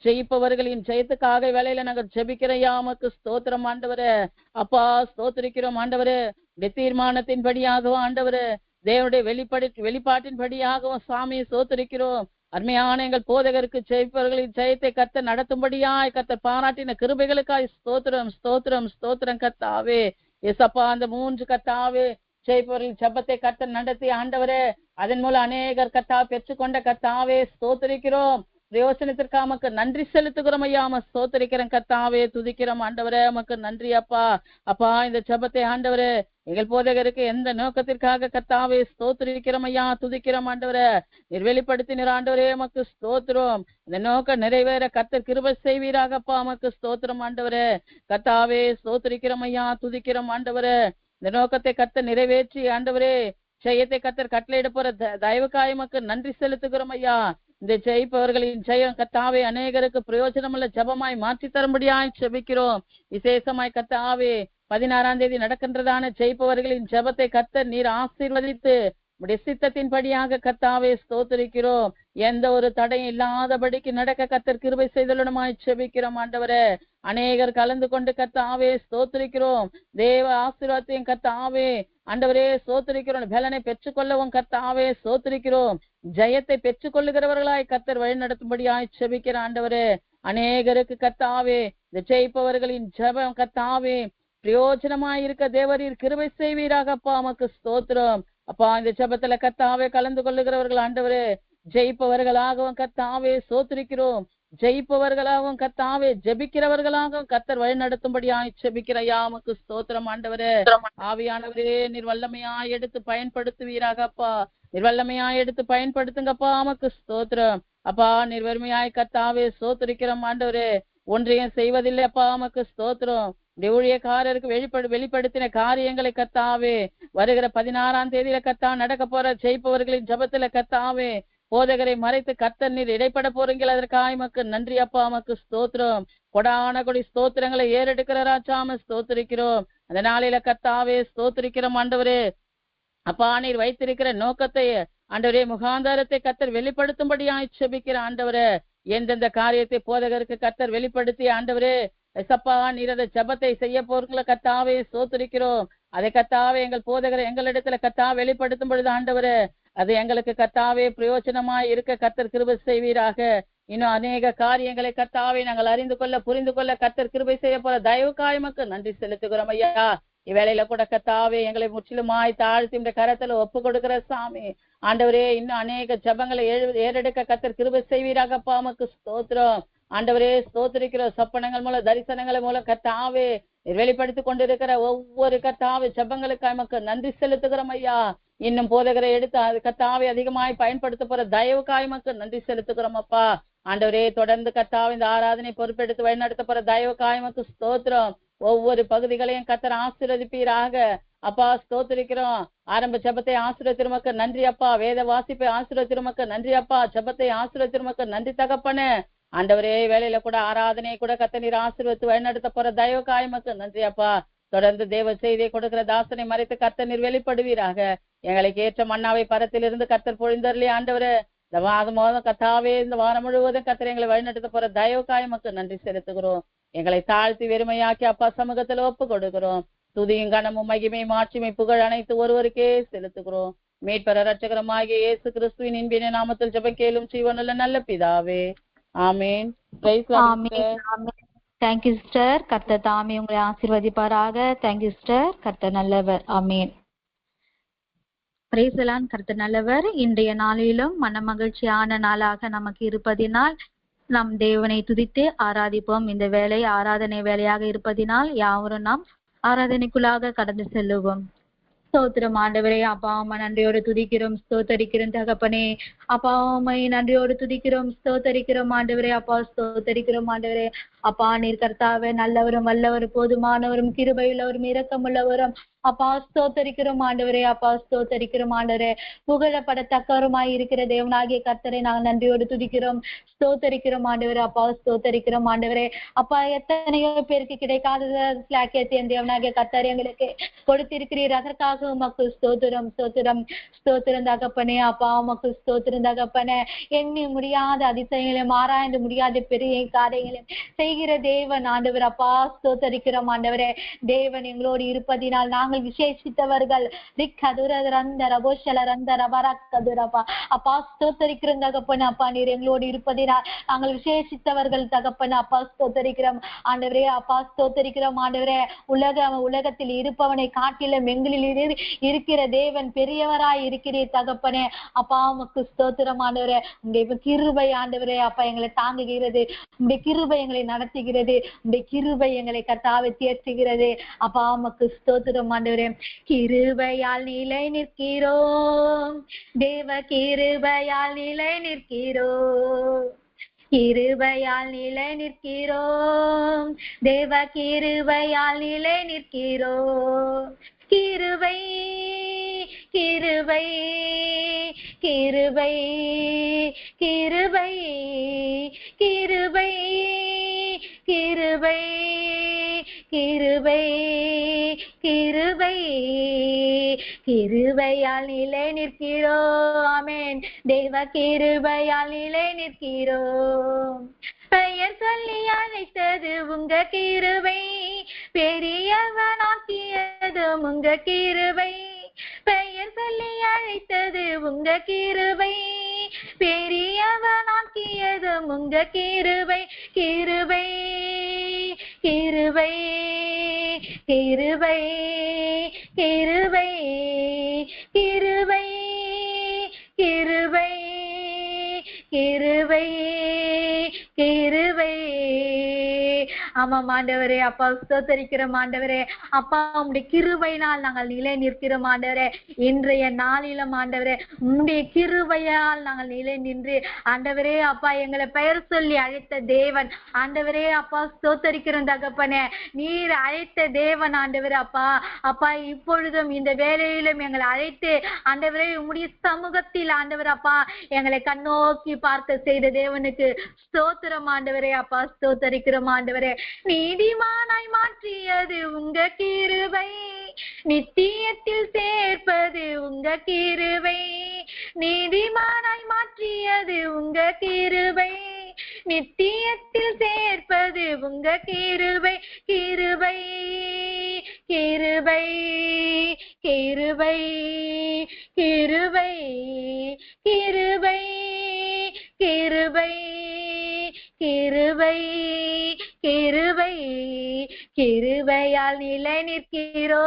ஜெயிப்பவர்களின் ஜெயத்துக்காக வேலையில நாங்கள் ஜெபிக்கிறையா உமக்கு ஸ்தோத்திரம் ஆண்டவரே. அப்பா ஸ்தோத்திரிக்கிறோம் ஆண்டவரே. தீர்மானத்தின் படியாகவும் ஆண்டவரே தேவனுடைய வெளிப்பாட்டின் படியாகவும் சாமி ஸ்தோத்திரிக்கிறோம். அருமையான எங்கள் போதகருக்கு ஜெயிப்பவர்களின் ஜெயத்தை கர்த்தர் நடத்தும்படியாய் கர்த்தர் பாராட்டின கிருபைகளுக்காய் ஸ்தோத்திரம் ஸ்தோத்திரம் ஸ்தோத்திரம் கர்த்தாவே. எசப்பா அந்த 3 கர்த்தாவே ஜெயிப்பவர்களின் ஜெபத்தை கர்த்தர் நடத்தி ஆண்டவரே அதன் மூலம் அநேகர் கர்த்தா பெற்றுக்கொண்ட கர்த்தாவே ஸ்தோத்திரிக்கிறோம். பிரயோசனத்திற்காக உமக்கு நன்றி செலுத்துகிறோம் ஐயா. ஸ்தோத்திரிக்கிறோம் கர்த்தாவே. துதிக்கிறோம் ஆண்டவரே. உமக்கு நன்றி அப்பா. அப்பா இந்த ஜெபத்தை ஆண்டவரே எங்கள் போதகருக்கு எந்த நோக்கத்திற்காக கர்த்தாவே ஸ்தோத்திரிக்கிறோம் ஐயா. துதிக்கிறோம் ஆண்டவரே. நீர் வெளிப்படுத்தினர் ஆண்டவரே. உமக்கு ஸ்தோத்திரம். இந்த நோக்கம் நிறைவேற கர்த்தர் கிருபை செய்வீராகப்பா. உமக்கு ஸ்தோத்திரம் ஆண்டவரே. கர்த்தாவே ஸ்தோத்திரிக்கிறோம் ஐயா. துதிக்கிறோம் ஆண்டவரே. இந்த நோக்கத்தை கர்த்தர் நிறைவேற்றி ஆண்டவரே ஜெயத்தை கர்த்தர் கட்டளையிட போற தயவுக்காய் உமக்கு நன்றி செலுத்துகிறோம் ஐயா. இந்த ஜெயிப்பவர்களின் ஜெயம் கர்த்தாவே அநேகருக்கு பிரயோஜனமுள்ள ஜபமாய் மாற்றி தரும்படியாய் செபிக்கிறோம். விசேஷமாய் கர்த்தாவே 16ஆம் தேதி நடக்கின்றதான ஜெயிப்பவர்களின் ஜபத்தை கர்த்தர் நீர் ஆசீர்வதித்து உடைய சித்தத்தின் படியாக கர்த்தாவே ஸ்தோத்திரிக்கிறோம். எந்த ஒரு தடையும் இல்லாதபடிக்கு நடக்க கர்த்தர் கிருபை செய்தலுமாய் செபிக்கிறோம் ஆண்டவரே. அநேகர் கலந்து கொண்டு கர்த்தாவே ஸ்தோத்திரிக்கிறோம். தேவ ஆசீர்வாதத்தையும் கர்த்தாவே ஆண்டவரே ஸ்தோத்திரிக்கிறோம். பலனை பெற்றுக்கொள்ளவும் கர்த்தாவே ஸ்தோத்திரிக்கிறோம். ஜெயத்தை பெற்றுக்கொள்ளுகிறவர்களாய் கர்த்தர் வழி நடத்தும்படியாய் செபிக்கிற ஆண்டவரே. அநேகருக்கு கர்த்தாவே இந்த ஜெயிப்பவர்களின் ஜெபம் கர்த்தாவே பிரயோஜனமாயிருக்க தேவரீர் கிருபை செய்வீராகப்பா. உமக்கு ஸ்தோத்திரம் அப்பா. இந்த ஜெபத்துல கர்த்தாவே கலந்து கொள்ளுகிறவர்கள் ஆண்டவரே ஜெயிப்பவர்களாகவும் கர்த்தாவே ஸ்தோத்திரிக்கிறோம். ஜெயிப்பவர்களாகவும் கர்த்தாவே ஜெபிக்கிறவர்களாகவும் கர்த்தர் வழி நடத்தும்படியாய் ஜெபிக்கிறையா. உமக்கு ஸ்தோத்திரம் ஆண்டவரே. ஆவியானவரே நீர் வல்லமையாய் எடுத்து பயன்படுத்துவீராகப்பா. நிர்வல்லமையாய் எடுத்து பயன்படுத்துங்கப்பா. உமக்கு ஸ்தோத்திரம் அப்பா. நிர்வலிமையாய் கர்த்தாவே ஸ்தோத்திரிக்கிறோம் ஆண்டவரே. ஒன்றையும் செய்வதில்லை அப்பா. உமக்கு ஸ்தோத்திரம். ஊழியக்காரருக்கு வெளிப்படுத்தின காரியங்களை கர்த்தாவே வருகிற 16ஆம் தேதியில கர்த்தா நடக்க போற ஜெயிப்பவர்களின் ஜபத்துல கர்த்தாவே போதகரை மறைத்து கர்த்தர் நீர் இடைப்பட போறீங்களா? அதற்காக உமக்கு நன்றி அப்பா. உமக்கு ஸ்தோத்திரம். கொடான கொடி ஸ்தோத்திரங்களை ஏறெடுக்கிற ராஜாம ஸ்தோத்திரிக்கிறோம். அந்த நாளில கர்த்தாவே ஸ்தோத்திரிக்கிறோம் ஆண்டவரே. அப்பா நீர் வைத்திருக்கிற நோக்கத்தை ஆண்டவரே முகாந்தாரத்தை கர்த்தர் வெளிப்படுத்தும்படியாய் செபிக்கிற ஆண்டவரே. எந்தெந்த காரியத்தை போதகருக்கு கர்த்தர் வெளிப்படுத்தி ஆண்டவரே எசப்பா நீர் அந்த ஜபத்தை செய்ய போறீங்களா கர்த்தாவே ஸ்தோத்திரிக்கிறோம். அதை கர்த்தாவே எங்கள் போதகரை எங்களிடத்துல கர்த்தா வெளிப்படுத்தும் பொழுது ஆண்டவரே அது எங்களுக்கு கர்த்தாவே பிரயோஜனமாய் இருக்க கர்த்தர் கிருபை செய்வீராக. இன்னும் அநேக காரியங்களை கர்த்தாவே நாங்கள் அறிந்து கொள்ள புரிந்து கொள்ள கர்த்தர் கிருபை செய்ய போற தயவுக்காய் உமக்கு நன்றி செலுத்துகிறோம் ஐயா. இவ்வேளையில கூட கர்த்தாவே எங்களை முற்றிலுமாய் தாழ்த்தி இந்த கரத்துல ஒப்பு கொடுக்கிற சாமி ஆண்டவரே. இன்னும் அநேக ஜபங்களை ஏறெடுக்க கர்த்தர் கிருபை செய்வீராகப்பா. உமக்கு ஸ்தோத்திரம் ஆண்டவரே ஸ்தோத்திரிக்கிற சொப்பனங்கள் மூலம் தரிசனங்கள் மூலம் கர்த்தாவே வெளிப்படுத்தி கொண்டிருக்கிற ஒவ்வொரு கர்த்தாவே ஜபங்களுக்கு நமக்கு நன்றி செலுத்துகிறோம் ஐயா. இன்னும் போதகரை எடுத்து அது கர்த்தாவே அதிகமாய் பயன்படுத்த போற தயவுக்காய் நமக்கு நன்றி செலுத்துகிறோம் அப்பா. ஆண்டவரே தொடர்ந்து கர்த்தாவே இந்த ஆராதனை பொறுப்பெடுத்து வழிநடத்த போற தயவுக்காய் நமக்கு ஸ்தோத்திரம். ஒவ்வொரு பகுதிகளையும் கர்த்தர் ஆசீர்வதிப்பீராக அப்பா. ஸ்தோத்திரிக்கிறோம். ஆரம்ப ஜபத்தை ஆசீர்வதிருமக்கு நன்றி அப்பா. வேத வாசிப்பை ஆசீர்வதிருமக்கு நன்றி அப்பா. ஜபத்தை ஆசீர்வதிருமக்கு நன்றி தகப்பனே. ஆண்டவரே வேலையில கூட ஆராதனை கூட கர்த்தர் நீர் ஆசீர்வதித்து வழிநடத்த போற தயவுக்காய் உமக்கு நன்றி அப்பா. தொடர்ந்து தேவ செய்தியை கொடுக்கிற தாசனை மறைத்து கர்த்தர் நீர் வெளிப்படுவீராக. எங்களுக்கு ஏற்ற மன்னாவை பரத்திலிருந்து கர்த்தர் பொழிந்தருளி ஆண்டவரே இந்த வாரம் கர்த்தாவே இந்த வாரம் முழுவதும் கர்த்தர் எங்களை வழிநடத்த போற தயவுக்காய் உமக்கு நன்றி செலுத்துகிறோம். எங்களை தாழ்த்தி வெறுமையாக்கி அப்பா சமூகத்துல ஒப்பு கொடுக்கிறோம். துதியும் கனமும் மகிமை மாட்சிமை புகழ் அனைத்து ஒருவருக்கே செலுத்துகிறோம். மீட்பர் இரட்சகருமாகிய இயேசு கிறிஸ்துவின் இன்பின நாமத்தில் ஜெபம் கேளும் ஜீவனுள்ள நல்ல பிதாவே. ஆமேன். Thank you sister. கர்த்தர் தாமே உங்களை ஆசீர்வதிப்பாராக. Thank you sister. கர்த்தர் நல்லவர். ஆமேன். பிரேசலான். கர்த்தர் நல்லவர். இன்றைய நாளிலும் மன மகிழ்ச்சியான நாளாக நமக்கு இருப்பதினால் நம் தேவனை துதித்து ஆராதிப்போம். இந்த வேலை ஆராதனை வேலையாக இருப்பதினால் யாவரும் நாம் ஆராதனைக்குள்ளாக கடந்து செல்லுவோம். ஸ்தோத்திரம் ஆண்டவரே. அப்பா அம்மா நன்றியோடு துதிக்கிறோம் ஸ்தோத்தரிக்கிறோம் தகப்பனே. அப்பா அம்மை நன்றியோடு துதிக்கிறோம் ஸ்தோத்தரிக்கிறோம் ஆண்டவரே. அப்பா ஸ்தோத்தரிக்கிறோம் ஆண்டவரே. அப்பா நீர் கர்த்தாவே நல்லவரும் வல்லவரும் போதுமானவரும் கிருபையுள்ளவரும் இரக்கமுள்ளவரும் அப்பா ஸ்தோத்தரிக்கிறோம் ஆண்டவரே. அப்பா ஸ்தோத்தரிக்கிறோம் ஆண்டவரே. புகழப்படத்தக்கவருமாய் இருக்கிற தேவனாகிய கர்த்தரை நாங்கள் நன்றியோடு துதிக்கிறோம் ஸ்தோத்தரிக்கிறோம் ஆண்டவரே. அப்பா ஸ்தோத்தரிக்கிறோம் ஆண்டவரே. அப்பா எத்தனையோ பேருக்கு கிடைக்காத என் தேவனாகிய கர்த்தர் எங்களுக்கு கொடுத்திருக்கிறீர். அதற்காக உமக்கு ஸ்தோத்திரம் ஸ்தோத்திரம் ஸ்தோத்திரம் தகப்பனே. அப்பா உமக்கு ஸ்தோத்திரம் தகப்பனே. எண்ணி முடியாத அதிசயங்களையும் ஆராய்ந்து முடியாத பெரிய காரியங்களையும் செய்கிற தேவன் ஆண்டவர். அப்பா ஸ்தோத்தரிக்கிறோம் ஆண்டவரே. தேவன் எங்களோடு இருப்பதினால் நாங்கள் விசேஷித்தவர்கள். அப்பா ஸ்தோத்தரிக்கிறோம் தகப்பன். அப்பா நீர் எங்களோடு இருப்பதினால் நாங்கள் விசேஷித்தவர்கள் தகப்பன். அப்பா ஸ்தோத்தரிக்கிறோம் ஆண்டவரே. அப்பா ஸ்தோத்தரிக்கிறோம் ஆண்டவரே. உலகத்தில் இருப்பவனை காட்டிலும் எங்களில் இருக்கிற தேவன் பெரியவராய் இருக்கிறீர் தகப்பனே. அப்பா உமக்கு ஸ்தோத்திரம் ஆண்டவரே. உங்களுடைய கிருபை ஆண்டவரே அப்பா எங்களை தாங்குகிறது. உங்களுடைய கிருபை எங்களை நடத்துகிறது. உங்களுடைய கிருபை எங்களை கர்த்தாவை தேற்றுகிறது. அப்பா உமக்கு ஸ்தோத்திரம் ஆண்டவரே. கிருபையால் நிலை நிற்கிறோம் தேவ கிருபையால் நிலை நிற்கிறோம். கிருபையால் நிலை நிற்கிறோம் தேவ கிருபையால் நிலை நிற்கிறோம். கிருபை கிருபை கிருபை கிருபை கிருபை கிருபை கிருபை கிருபை கிருபையால் நிலை நிற்கிறோம். ஆமென். தேவ கிருபையால் நிலை நிற்கிறோம். பெயர் சொல்லி அழைத்தது உங்க கிருபை, பெரியவனாக்கியது உங்க கிருபை. பெயர் சொல்லி அழைத்தது உங்க கிருபை, பெரியவனாக்கியது உங்க கிருபை. கிருபை கிருபை கிருபை கிருபை கிருபை கிருபை கிருபை கிருபை. ஆமாம் ஆண்டவரே. அப்பா ஸ்தோத்தரிக்கிறோம் ஆண்டவரே. அப்பா உம்முடைய கிருபையினால் நாங்கள் நிலை நிற்கிறோம் ஆண்டவரே. இன்றைய நாளிலும் ஆண்டவரே உம்முடைய கிருபையால் நாங்கள் நிலை நின்று ஆண்டவரே அப்பா எங்களை பெயர் சொல்லி அழைத்த தேவன் ஆண்டவரே அப்பா ஸ்தோத்தரிக்கிற தகப்பனே. நீர் அழைத்த தேவன் ஆண்டவரே அப்பா. அப்பா இப்பொழுதும் இந்த வேலையிலும் எங்களை அழைத்து ஆண்டவரே உம்முடைய சமூகத்தில் ஆண்டவர் அப்பா எங்களை கண்ணோக்கி பார்க்க செய்த தேவனுக்கு ஸ்தோத்திரம் ஆண்டவரே அப்பா. ஸ்தோத்தரிக்கிறோம் ஆண்டவரே. நீதிமானாய் மாற்றியது உங்க கிருபை, நித்தியத்தில் சேர்ப்பது உங்க கிருபை. நீதிமானாய் மாற்றியது உங்க கிருபை, நித்தியத்தில் சேர்ப்பது உங்க கிருபை. கிருபை கிருபை கிருபை கிருபை கிருபை கிருபை கிருபை கிருபை கிருபையால் நிலை நிற்கிறோ.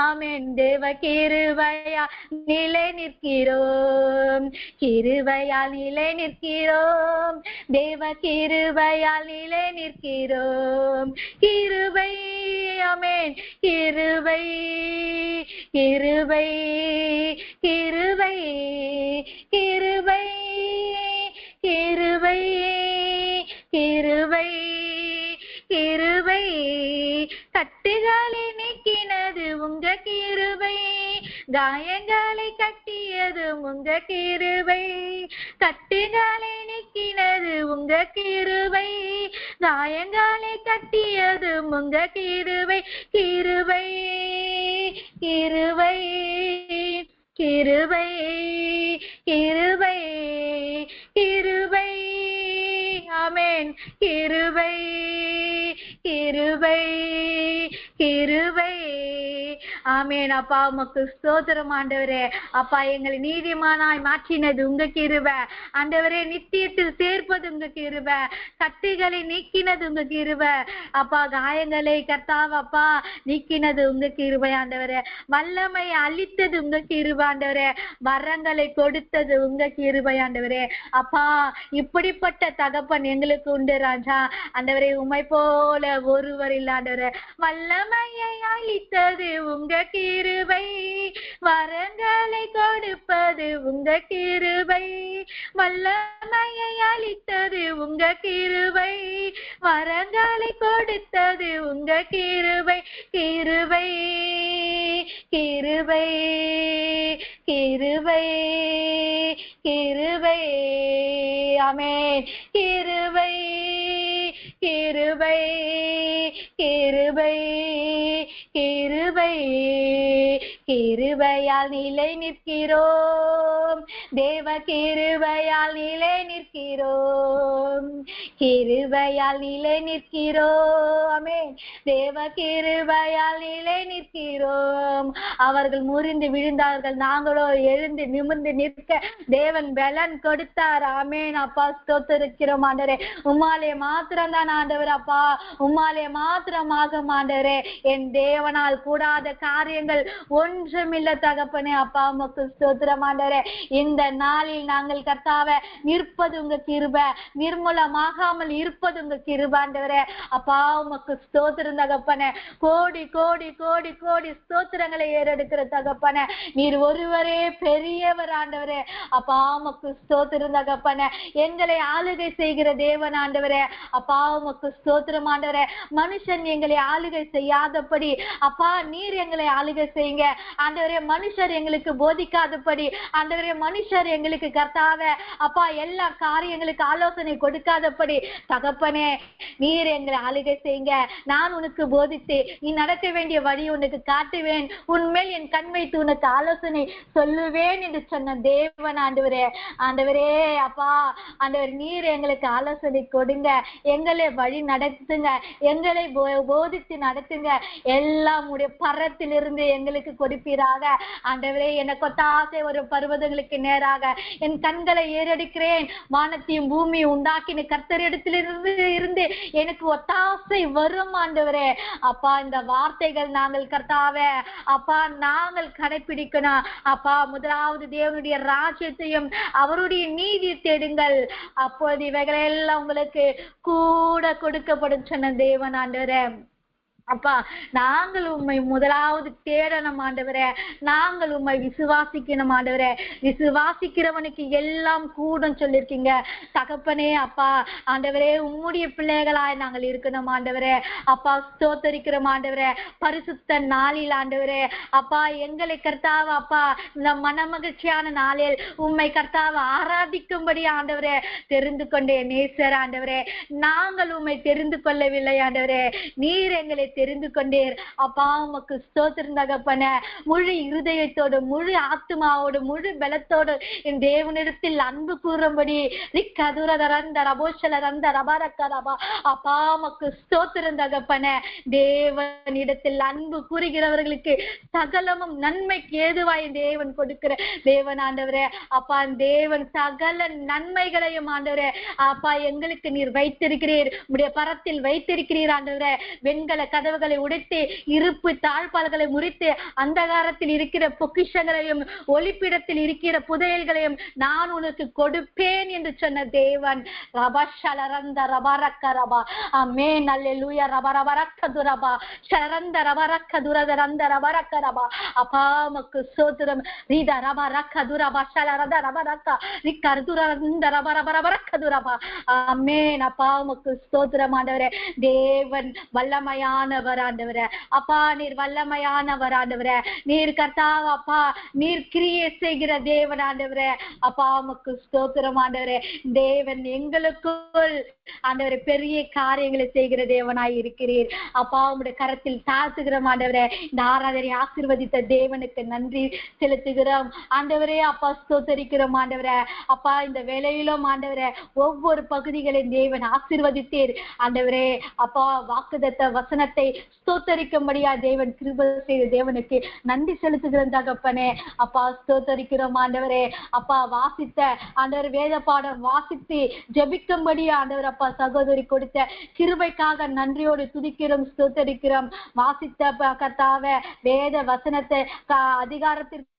ஆமென். தேவ கிருபையால் நிலை நிற்கிறோம், கிருபையால் நிலை நிற்கிறோம், தேவ கிருபையால் நிலை நிற்கிறோம். கிருபை ஆமென். கிருபை கிருபை கிருபை கிருபை கிருபை கிருபை கிருபை. கட்டுகளை நீக்கினது உங்க கிருபை, காயங்களை கட்டியது உங்க கிருபை. கட்டுகளை நீக்கினது உங்க கிருபை, காயங்களை கட்டியது உங்க கிருபை. கிருபை கிருபை கிருபை கிருபை கிருபை. ஆமென். கிருபை கிருபை கிருபை. ஆமென். அப்பா உமக்கு ஸ்தோத்திரம் ஆண்டவரே. அப்பா எங்களை நீதிமானாய் மாற்றினது உங்க கிருபை ஆண்டவரே, நித்தியத்தில் சேர்ப்பது உங்க கிருபை, கட்டுகளை நீக்கினது உங்க கிருபை அப்பா, காயங்களை கர்த்தாவ் அப்பா நீக்கினது உங்க கிருபை ஆண்டவரே, வல்லமை அளித்தது உங்க கிருபை ஆண்டவரே, வரங்களை கொடுத்தது உங்க கிருபை ஆண்டவரே. அப்பா இப்படிப்பட்ட தகப்பன் எங்களுக்கு உண்டு ராஜா ஆண்டவரே. உம்மை போல ஒருவர் இல்ல ஆண்டவரே. வல்லமையை அளித்தது உங்க கிருபை, வரங்களை கொடுப்பது உங்க கிருபை. வல்லமையை அளித்தது உங்க கிருபை, வரங்களை கொடுத்தது உங்க கிருபை. கிருபை கிருபை கிருபை கிருபை. ஆமென். கிருபை கிருபை கிருபை கிருபை. கிருபையால் நிலை நிற்கிறோம், தேவ கிருபையால் நிலை நிற்கிறோம், கிருபையால் நிலை நிற்கிறோம். ஆமென். தேவ கிருபையால் நிலை நிற்கிறோம். அவர்கள் முறிந்து விழுந்தார்கள், நாங்களோ எழுந்து நிமிர்ந்து நிற்க தேவன் பலன் கொடுத்தார். ஆமென். அப்பா ஸ்தோத்திரிக்கிறோம் ஆண்டவரே. உம்மாலே மாத்திரம் தான் ஆண்டவர் அப்பா, உம்மாலே மாத்திரமாக ஆண்டவரே. என் தேவனால் கூடாத காரியங்கள் ஒன்றுமில்ல தகப்பனே. அப்பா உமக்கு ஸ்தோத்திரம் ஆண்டவரே. இந்த நாளில் நாங்கள் கர்த்தாவே நிற்பது உங்க கிருபை, நிர்மூலமாகாமல் இருப்பது உங்க கிருபை ஆண்டவரே. அப்பா உமக்கு ஸ்தோத்திரம் தகப்பனே. கோடி கோடி கோடி கோடி ஸ்தோத்திரங்களை ஏறெடுக்கிற தகப்பனே, நீர் ஒருவரே பெரியவர் ஆண்டவரே. அப்பா உமக்கு ஸ்தோத்திரம் தகப்பனே. எங்களை ஆளுகை செய்கிற தேவன் ஆண்டவரே. அப்பா உமக்கு ஸ்தோத்திரம் ஆண்டவரே. மனுஷன் எங்களை ஆளுகை செய்யாதபடி அப்பா நீர் எங்களை ஆளுகை செய்யுங்க ஆண்டவரே. மனுஷர் எங்களுக்கு போதிக்காதபடி ஆண்டவரே, மனுஷர் எங்களுக்கு கர்த்தாவே அப்பா எல்லா காரியங்களுக்கு ஆலோசனை கொடுக்காதபடி தகப்பனே நீர் எங்களை ஆளுகை செய்யுங்க. நான் உனக்கு போதித்து நீ நடக்க வேண்டிய வழி உனக்கு காட்டுவேன், உன்மேல் என் கண் வைத்து உனக்கு ஆலோசனை சொல்லுவேன் என்று சொன்ன தேவன் ஆண்டவரே. ஆண்டவரே அப்பா ஆண்டவர் நீர் எங்களுக்கு ஆலோசனை கொடுங்க, எங்களை வழி நடத்துங்க, எங்களை போதித்து நடத்துங்க. எல்லாம் உடைய பரத்திலிருந்து எங்களுக்கு கொடுப்பீராக ஆண்டவரே. எனக்கு ஒத்தாசை ஒரு பர்வதங்களுக்கு நேராக என் கண்களை ஏறெடுக்கிறேன். வானத்தையும் பூமியை உண்டாக்கின கர்த்தரிடத்திலிருந்து எனக்கு ஒத்தாசை வரும் ஆண்டவரே. அப்பா இந்த வார்த்தைகள் நாங்கள் கர்த்தாவே அப்பா நாங்கள் கடைபிடிக்கணும் அப்பா. முதலாவது தேவனுடைய ராஜ்யத்தையும் அவருடைய நீதி தேடுங்கள், அப்போது இவைகளெல்லாம் உங்களுக்கு கூட கொடுக்கப்படும் சொன்ன தேவன் ஆண்டவரே. அப்பா, நாங்கள் உம்மை முதலாவது தேடணும் ஆண்டவரே. நாங்கள் உம்மை விசுவாசிக்கணும் ஆண்டவரே. விசுவாசிக்கிறவனுக்கு எல்லாம் கூடும் சொல்லிருக்கீங்க தகப்பனே. அப்பா ஆண்டவரே, உம்முடைய பிள்ளைகளாய் நாங்கள் இருக்கணும் ஆண்டவரே. அப்பா ஸ்தோத்தரிக்கிறோம் ஆண்டவரே. பரிசுத்த நாளில் ஆண்டவரே அப்பா எங்களை கர்த்தாவ அப்பா இந்த மனமகிழ்ச்சியான நாளில் உம்மை கர்த்தாவ ஆராதிக்கும்படி ஆண்டவரே தெரிந்து கொண்டே நேசர் ஆண்டவரே. நாங்கள் உம்மை தெரிந்து கொள்ளவில்லை ஆண்டவரே, நீர் எங்களை தெரிந்து கொண்டீர். அப்பா உமக்கு ஸ்தோத்திரம் தகப்பனே. முழு இருதயத்தோடு, முழு ஆத்மாவோடு, முழு பலத்தோடு என் தேவனிடத்தில் அன்பு கூறும்படி அப்பா உமக்கு ஸ்தோத்திரம் தகப்பனே. தேவனிடத்தில் அன்பு கூறுகிறவர்களுக்கு சகலமும் நன்மைக்கு ஏதுவாய் தேவன் கொடுக்கிற தேவன் ஆண்டவரே. அப்பா தேவன் சகல நன்மைகளையும் ஆண்டவரே அப்பா எங்களுக்கு நீர் வைத்திருக்கிறீர், உடைய பரத்தில் வைத்திருக்கிறீர் ஆண்டவரே. வெண்கல கதவுகளை உடைத்து, இருப்பு தாழ்பால்களை முறித்து, அந்தகாரத்தில் இருக்கிற பொக்கிஷங்களையும் ஒளிப்பிடத்தில் இருக்கிற புதையல்களையும் நான் உனக்கு கொடுப்பேன் என்று சொன்ன தேவன். ரபஷலரந்த ரபரக்க ரபா ஆமென் அல்லேலூயா. ரபரபரக்க துரபா ஷரந்த ரபரக்க துரதரந்த ரபரக்க ரபா. அப்பா உமக்கு ஸ்தோத்திரம். ரீத ரபரக்க துரபா ஷலரத ரபரக்க ரிக்கர்துரந்த ரபரபரக்க துரபா ஆமென். அப்பா உமக்கு ஸ்தோத்திரம் ஆண்டவரே. தேவன் வல்லமையானவர் ஆண்டவரே. அப்பா நீர் வல்லமையானவர் ஆண்டவரே. நீர் கர்த்தாவ அப்பா நீர் கிரியை செய்கிற தேவன் ஆண்டவரே. அப்பா உமக்கு ஸ்தோத்திரம் ஆண்டவரே. தேவன் எங்களுக்குள் ஆண்டவரே பெரிய காரியங்களை செய்கிற தேவனாய் இருக்கிறீர். அப்பா உங்களுடைய கரத்தில் தாழ்த்துகிறோம் ஆண்டவரே. இந்த ஆராதனை ஆசீர்வதித்த தேவனுக்கு நன்றி செலுத்துகிறோம் ஆண்டவரே. அப்பா ஸ்தோத்தரிக்கிறோம் ஆண்டவரே. அப்பா இந்த வேளையிலும் ஆண்டவரே ஒவ்வொரு பகுதிகளையும் தேவன் ஆசீர்வதித்தீர் ஆண்டவரே. அப்பா வாக்குதத்த வசனத்தை ஸ்தோத்தரிக்கும்படியா தேவன் கிருபை செய்த தேவனுக்கு நன்றி செலுத்துகிறோம் தகப்பனே. அப்பா ஸ்தோத்தரிக்கிறோம் ஆண்டவரே. அப்பா வாசித்த ஆண்டவர் வேத பாடம் வாசித்து ஜெபிக்கும்படியா ஆண்டவர் அப்பா சகோதரி கொடுத்த கிருபைக்காக நன்றியோடு துதிக்கிறோம், ஸ்தோத்தரிக்கிறோம். வாசித்த கர்த்தாவே வேத வசனத்தை அதிகாரத்திற்கு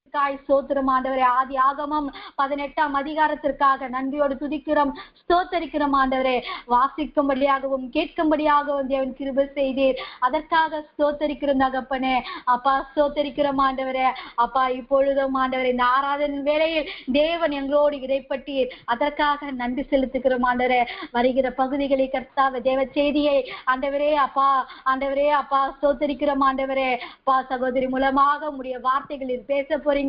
ஸ்தோத்திரம் ஆண்டவரே. ஆதி ஆகமம் 18ஆம் அதிகாரத்திற்காக நன்றியோடு துதிக்கிறோம், ஸ்தோத்தரிக்கிறோம் ஆண்டவரே. வாசிக்கும்படியாகவும் கேட்கும்படியாகவும் தேவன் கிருபை செய்தீர், அதற்காக ஸ்தோத்தரிக்கிறோம் தகப்பனே. அப்பா ஸ்தோத்தரிக்கிறோம் ஆண்டவரே. அப்பா இப்பொழுதும் ஆண்டவரே இந்த ஆராதனை வேளையில் தேவன் எங்களோடு இடைப்பட்டீர், அதற்காக நன்றி செலுத்துகிறோம் ஆண்டவரே. வருகிற பகுதிகளை கர்த்தாவ தேவ செய்தியை ஆண்டவரே அப்பா ஆண்டவரே அப்பா ஸ்தோத்தரிக்கிறோம் ஆண்டவரே. அப்பா சகோதரி மூலமாக உம்முடைய வார்த்தைகளில் பேச போறீங்க,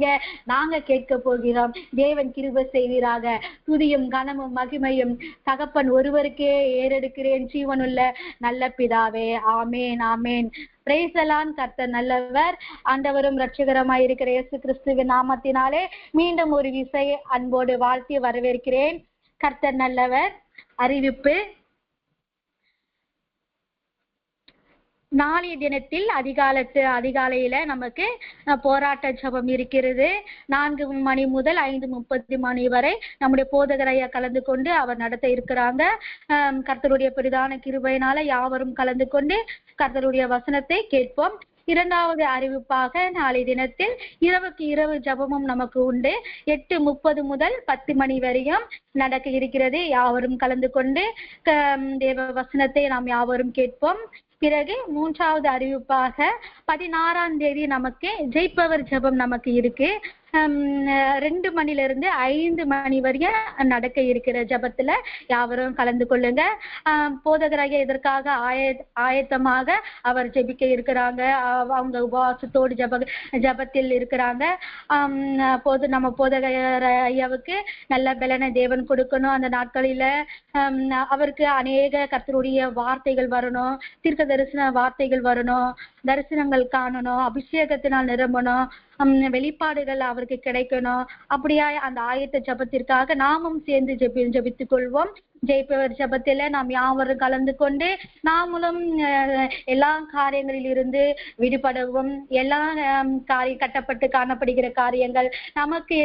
நாங்க கேட்க போகிறோம். தேவன் கிருபை செய்வீராக. துதியும் கனமும் மகிமையும் தகப்பன் ஒருவருக்கே ஏறெடுக்கிறேன் ஜீவனுள்ள நல்ல பிதாவே. Amen amen. Praise the Lord. கர்த்தர் நல்லவர். ஆண்டவரும் இரட்சகருமாய் இருக்கிற இயேசு கிறிஸ்துவின் நாமத்தினாலே மீண்டும் ஒரு விசை அன்போடு வாழ்த்தி வரவேற்கிறேன். கர்த்தர் நல்லவர். அறிவிப்பு: நாளைய தினத்தில் அதிகாலையில நமக்கு போராட்ட ஜபம் இருக்கிறது. 4 மணி முதல் 5:30 மணி வரை நம்முடைய போதகர் ஐயா கலந்து கொண்டு அவர் நடத்த இருக்கிறாங்க. கர்த்தருடைய பிரதான கிருபையினால யாவரும் கலந்து கொண்டு கர்த்தருடைய வசனத்தை கேட்போம். இரண்டாவது அறிவிப்பாக நாளை தினத்தில் இரவுக்கு இரவு ஜபமும் நமக்கு உண்டு. 8:30 முதல் 10 மணி வரையும் நடக்க இருக்கிறது. யாவரும் கலந்து கொண்டு தேவ வசனத்தை நாம் யாவரும் கேட்போம். பிறகு மூன்றாவது அறிவிப்பாக 16ஆம் தேதி நமக்கு ஜெயிப்பவர் ஜபம் நமக்கு இருக்கு. 2 மணிலிருந்து 5 மணி வரையும் நடக்க இருக்கிற ஜபத்துல யாவரும் கலந்து கொள்ளுங்க. போதகராக இதற்காக ஆயத்தமாக அவர் ஜெபிக்க இருக்கிறாங்க. அவங்க உபவாசத்தோடு ஜபத்தில் இருக்கிறாங்க. நம்ம போதகர் ஐயாவுக்கு நல்ல பலனை தேவன் கொடுக்கணும். அந்த நாட்களில அவருக்கு அநேக கர்த்தருடைய வார்த்தைகள் வரணும், தீர்க்க தரிசன வார்த்தைகள் வரணும், தரிசனங்கள் காணணும், அபிஷேகத்தினால் நிரம்பணும், வெளிப்பாடுகள் அவருக்கு கிடைக்கணும். அப்படியா அந்த ஆயத்த ஜபத்திற்காக நாமும் சேர்ந்து ஜெபித்துக் கொள்வோம். ஜெயிப்பவர் ஜபத்தில நாம் யாவரும் கலந்து கொண்டு நாமளும் எல்லா காரியங்களில் இருந்து விடுபடவும், எல்லா கட்டப்பட்டு காணப்படுகிற காரியங்கள், நமக்கு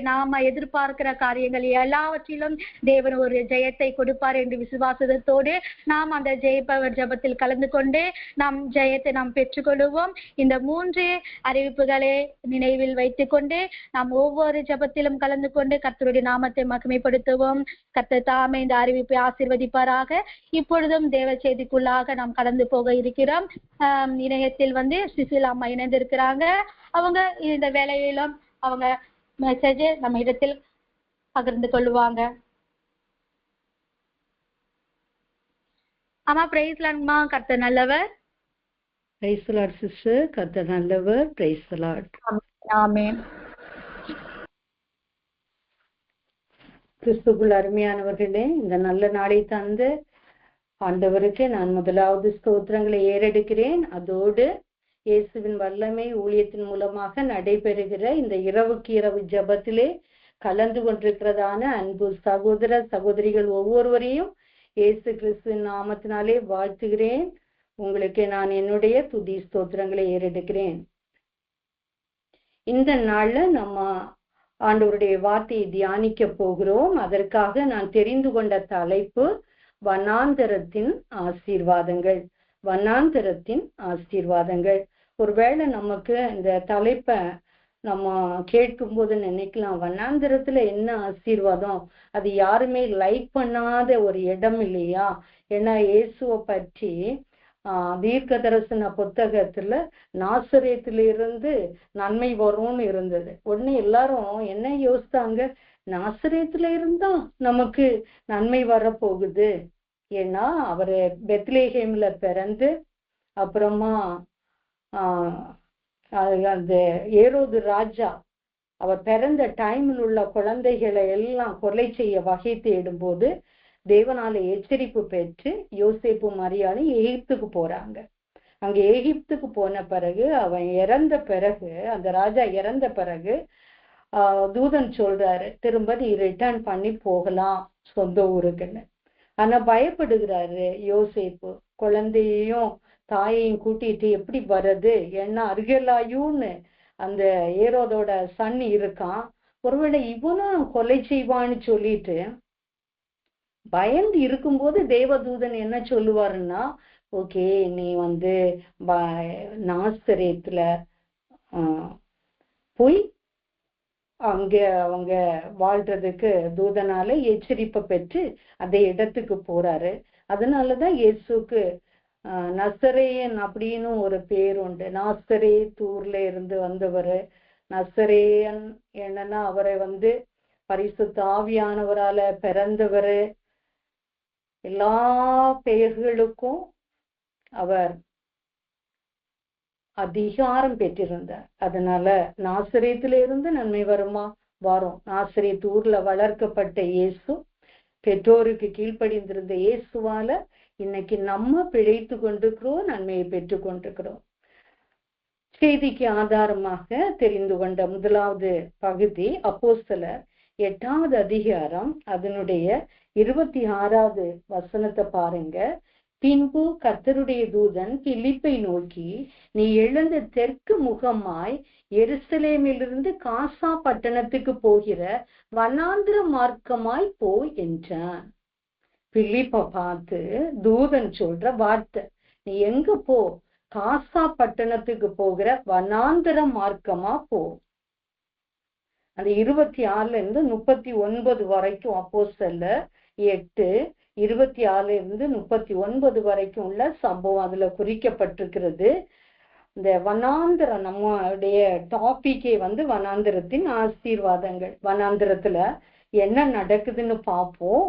நாம எதிர்பார்க்கிற காரியங்கள் எல்லாவற்றிலும் தேவன் ஒரு ஜெயத்தை கொடுப்பார் என்று விசுவாசத்தோடு நாம் அந்த ஜெயிப்பவர் ஜபத்தில் கலந்து கொண்டு நாம் ஜெயத்தை நாம் பெற்றுக்கொள்வோம். இந்த 3 அறிவிப்புகளை நினைவில் வைத்துக் கொண்டு நாம் ஒவ்வொரு ஜபத்திலும் கலந்து கொண்டு கர்த்தருடைய நாமத்தை மகிமைப்படுத்துவோம். கர்த்தர் தாமே இந்த அறிவிப்பை ஆசீர்வதிப்பாராக. இப்பொழுதும் தேவ செய்திக்குள்ளாக நாம் கடந்து போக இருக்கிறோம். இணையத்தில் சுசிலா அம்மா இணைந்திருக்கிறாங்க. அவங்க இந்த வேலையிலும் அவங்க மெசேஜ் நம்ம இடத்தில் பகிர்ந்து கொள்ளுவாங்க. அம்மா பிரைஸ் லார்ட்மா. கர்த்தர் நல்லவர். Praise the Lord sister. கர்த்தர் நல்லவர். Praise the Lord. ஆமென். கிறிஸ்துவுக்குள் அருமையானவர்களே, இந்த நல்ல நாளை தந்து ஆண்டவருக்கு நான் முதலாவது ஸ்தோத்திரங்களை ஏறெடுக்கிறேன். அதோடு இயேசுவின் வல்லமை ஊழியத்தின் மூலமாக நடைபெறுகிற இந்த இரவுக்கு இரவு ஜெபத்திலே கலந்து கொண்டிருக்கிறதான அன்பு சகோதர சகோதரிகள் ஒவ்வொருவரையும் இயேசு கிறிஸ்துவின் நாமத்தினாலே வாழ்த்துகிறேன். உங்களுக்கு நான் என்னுடைய துதி ஸ்தோத்திரங்களை ஏறெடுக்கிறேன். இந்த நாள்ல நம்ம ஆண்டவருடைய வார்த்தையை தியானிக்க போகிறோம். அதற்காக நான் தெரிந்து கொண்ட தலைப்பு வனாந்தரத்தின் ஆசீர்வாதங்கள். வனாந்தரத்தின் ஆசீர்வாதங்கள். ஒருவேளை நமக்கு இந்த தலைப்பை நம்ம கேட்கும் போது நினைக்கலாம், வனாந்தரத்துல என்ன ஆசீர்வாதம், அது யாருமே லைக் பண்ணாத ஒரு இடம் இல்லையா? ஏன்னா இயேசுவை பற்றி தீர்க்க தரிசன புத்தகத்துல நாசரேத்திலிருந்து நன்மை வரும்னு இருந்தது. உடனே எல்லாரும் என்ன யோசித்தாங்க, நாசரேத்துல இருந்தா நமக்கு நன்மை வரப்போகுது. ஏன்னா அவரு பெத்லேஹேம்ல பிறந்து அப்புறமா அந்த ஏரோது ராஜா அவர் பிறந்த டைமில் உள்ள குழந்தைகளை எல்லாம் கொலை செய்ய வகை தேடும் போது தேவனால எச்சரிப்பு பெற்று யோசேப்பு மரியாதை எகிப்துக்கு போறாங்க. அங்க எகிப்துக்கு போன பிறகு அவன் இறந்த பிறகு, அந்த ராஜா இறந்த பிறகு தூதன் சொல்றாரு, திரும்ப நீ ரிட்டர்ன் பண்ணி போகலாம் சொந்த ஊருக்குன்னு. ஆனா பயப்படுகிறாரு யோசேப்பு. குழந்தையையும் தாயையும் கூட்டிட்டு எப்படி வர்றது? ஏன்னா அர்கெலாயுன்னு அந்த ஏரோதோட சன் இருக்கான், ஒருவேளை இவனும் கொலை செய்வான்னு சொல்லிட்டு பயந்து இருக்கும்போது தேவதூதன் என்ன சொல்லுவாருன்னா, ஓகே நீ நாசரேத்துல போய் அங்க அவங்க வாழ்றதுக்கு தூதனால எச்சரிப்பை பெற்று அந்த இடத்துக்கு போறாரு. அதனாலதான் இயேசுக்கு நசரேயன் அப்படின்னு ஒரு பேர் உண்டு. நாசரேத்தூர்ல இருந்து வந்தவர் நசரேயன். என்னன்னா அவரை பரிசுத்த ஆவியானவரால பிறந்தவர். எல்லா பெயர்களுக்கும் அவர் அதிகாரம் பெற்றிருந்தார். அதனால நாசரேத்துல இருந்து நன்மை வரும். நாசரேத் ஊர்ல வளர்க்கப்பட்ட இயேசு, பெற்றோருக்கு கீழ்ப்படிந்திருந்த இயேசுவால இன்னைக்கு நம்ம பிழைத்து கொண்டிருக்கிறோம், நன்மையை பெற்று கொண்டிருக்கிறோம். செய்திக்கு ஆதாரமாக தெரிந்து கொண்ட முதலாவது பகுதி அப்போஸ்தலர் 8வது அதிகாரம் அதனுடைய 26வது வசனத்தை பாருங்க. பின்பு கர்த்தருடைய தூதன் பிலிப்பை நோக்கி, நீ எழுந்த தெற்கு முகமாய் எருசலேமிலிருந்து காசா பட்டணத்துக்கு போகிற வனாந்திர மார்க்கமாய் போ என்றான். பிலிப்பை பார்த்து தூதன் சொல்ற வார்த்தை, நீ எங்க போ? காசா பட்டணத்துக்கு போகிற வனாந்திர மார்க்கமா போ. அந்த 26ல இருந்து 39 வரைக்கும் அப்போஸ்தலர் 8:26 இருந்து 39 வரைக்கும் உள்ள சம்பவம் அதுல குறிக்கப்பட்டிருக்கிறது. இந்த வனாந்திரம், நம்முடைய டாபிக்கே வனாந்திரத்தின் ஆசீர்வாதங்கள். வனாந்திரத்துல என்ன நடக்குதுன்னு பார்ப்போம்.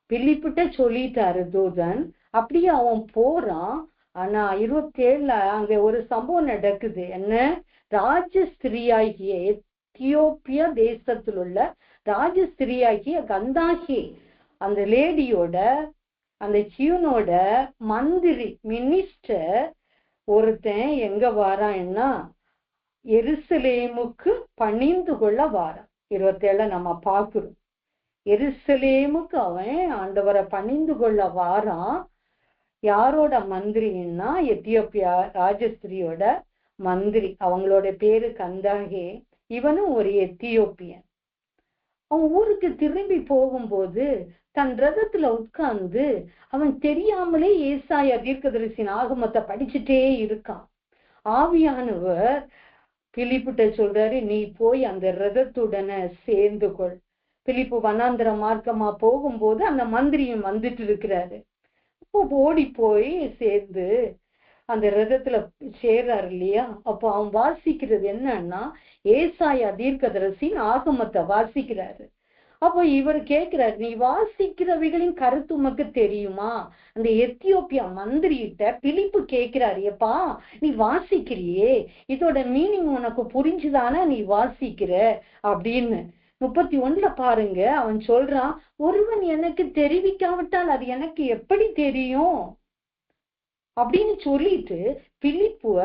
பிலிப்பிட்ட சொல்லிட்டாரு தூதன், அப்படியே அவன் போறான். ஆனா 27ல அங்க ஒரு சம்பவம் நடக்குது. என்ன? ராஜஸ்திரியாகிய எத்தியோப்பியா தேசத்தில் உள்ள ராஜஸ்திரியாகிய கந்தாகி அந்த லேடியோட, அந்த சியூனோட மந்திரி மினிஸ்டர் ஒருத்தன் எங்க வாரான்னா எருசலேமுக்கு பணிந்து கொள்ள வாரான். 27 நம்ம பார்க்கிறோம். எருசலேமுக்கு அவன் ஆண்டவரை பணிந்து கொள்ள வாரான். யாரோட மந்திரின்னா எத்தியோப்பியா ராஜஸ்திரியோட மந்திரி. அவங்களோட பேரு கந்தாகே. இவனும் ஒரு எத்தியோப்பியன். அவன் ஊருக்கு திரும்பி போகும்போது தன் ரதத்துல உட்கார்ந்து அவன் தெரியாமலே ஏசாயா தீர்க்கதரிசியின் ஆகமத்தை படிச்சுட்டே இருக்கான். ஆவியானவர் பிலிப்பிட்ட சொல்றாரு, நீ போய் அந்த ரதத்துடனே சேர்ந்து கொள். பிலிப்பு வனாந்திர மார்க்கமா போகும்போது அந்த மந்திரியும் வந்துட்டு இருக்கிறாரு. அப்போ ஓடி போய் சேர்ந்து அந்த ரதத்துல சேர்றாரு இல்லையா. அப்போ அவன் வாசிக்கிறது என்னன்னா ஏசாயா தீர்க்கதரிசியின் ஆகமத்தை வாசிக்கிறாரு. அப்போ இவர் கேட்கிறாரு, நீ வாசிக்கிறவைகளின் கருத்து உமக்கு தெரியுமா? அந்த எத்தியோப்பியா மந்திரிகிட்ட பிலிப்பு கேட்கிறாரு, எப்பா நீ வாசிக்கிறியே, இதோட மீனிங் உனக்கு புரிஞ்சுதானே நீ வாசிக்கிற அப்படின்னு. 31 பாருங்க, அவன் சொல்றான், ஒருவன் எனக்கு தெரிவிக்காவிட்டால் அது எனக்கு எப்படி தெரியும் அப்படின்னு சொல்லிட்டு பிலிப்புவ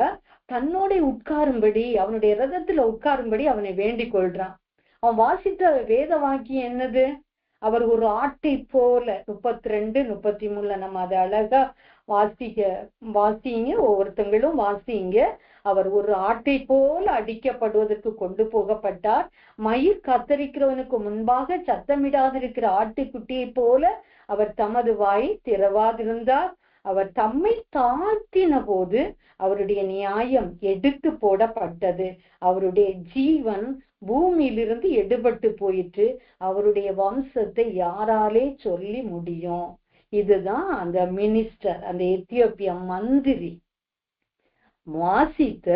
தன்னோட உட்காரும்படி, அவனுடைய ரதத்துல உட்காரும்படி அவனை வேண்டிக் கொள்றான். அவன் வாசித்த வேத வாக்கியம் என்னது? அவர் ஒரு ஆட்டை போல, 32, 33 நம்ம அதை அழகா வாசிங்க, ஒவ்வொருத்தங்களும் வாசிங்க. அவர் ஒரு ஆட்டை போல அடிக்கப்படுவதற்கு கொண்டு போகப்பட்டார். மயிர் கத்தரிக்கிறவனுக்கு முன்பாக சத்தமிடாதிருக்கிற ஆட்டுக்குட்டியை போல அவர் தமது வாயை திறவாதிருந்தார். அவர் தம்மை தாழ்த்தின போது அவருடைய நியாயம் எடுத்து போடப்பட்டது. அவருடைய ஜீவன் பூமியிலிருந்து எடுபட்டு போயிட்டு அவருடைய வம்சத்தை யாராலே சொல்லி முடியும்? இதுதான் அந்த மினிஸ்டர், அந்த எத்தியோப்பியா மந்திரி வாசித்த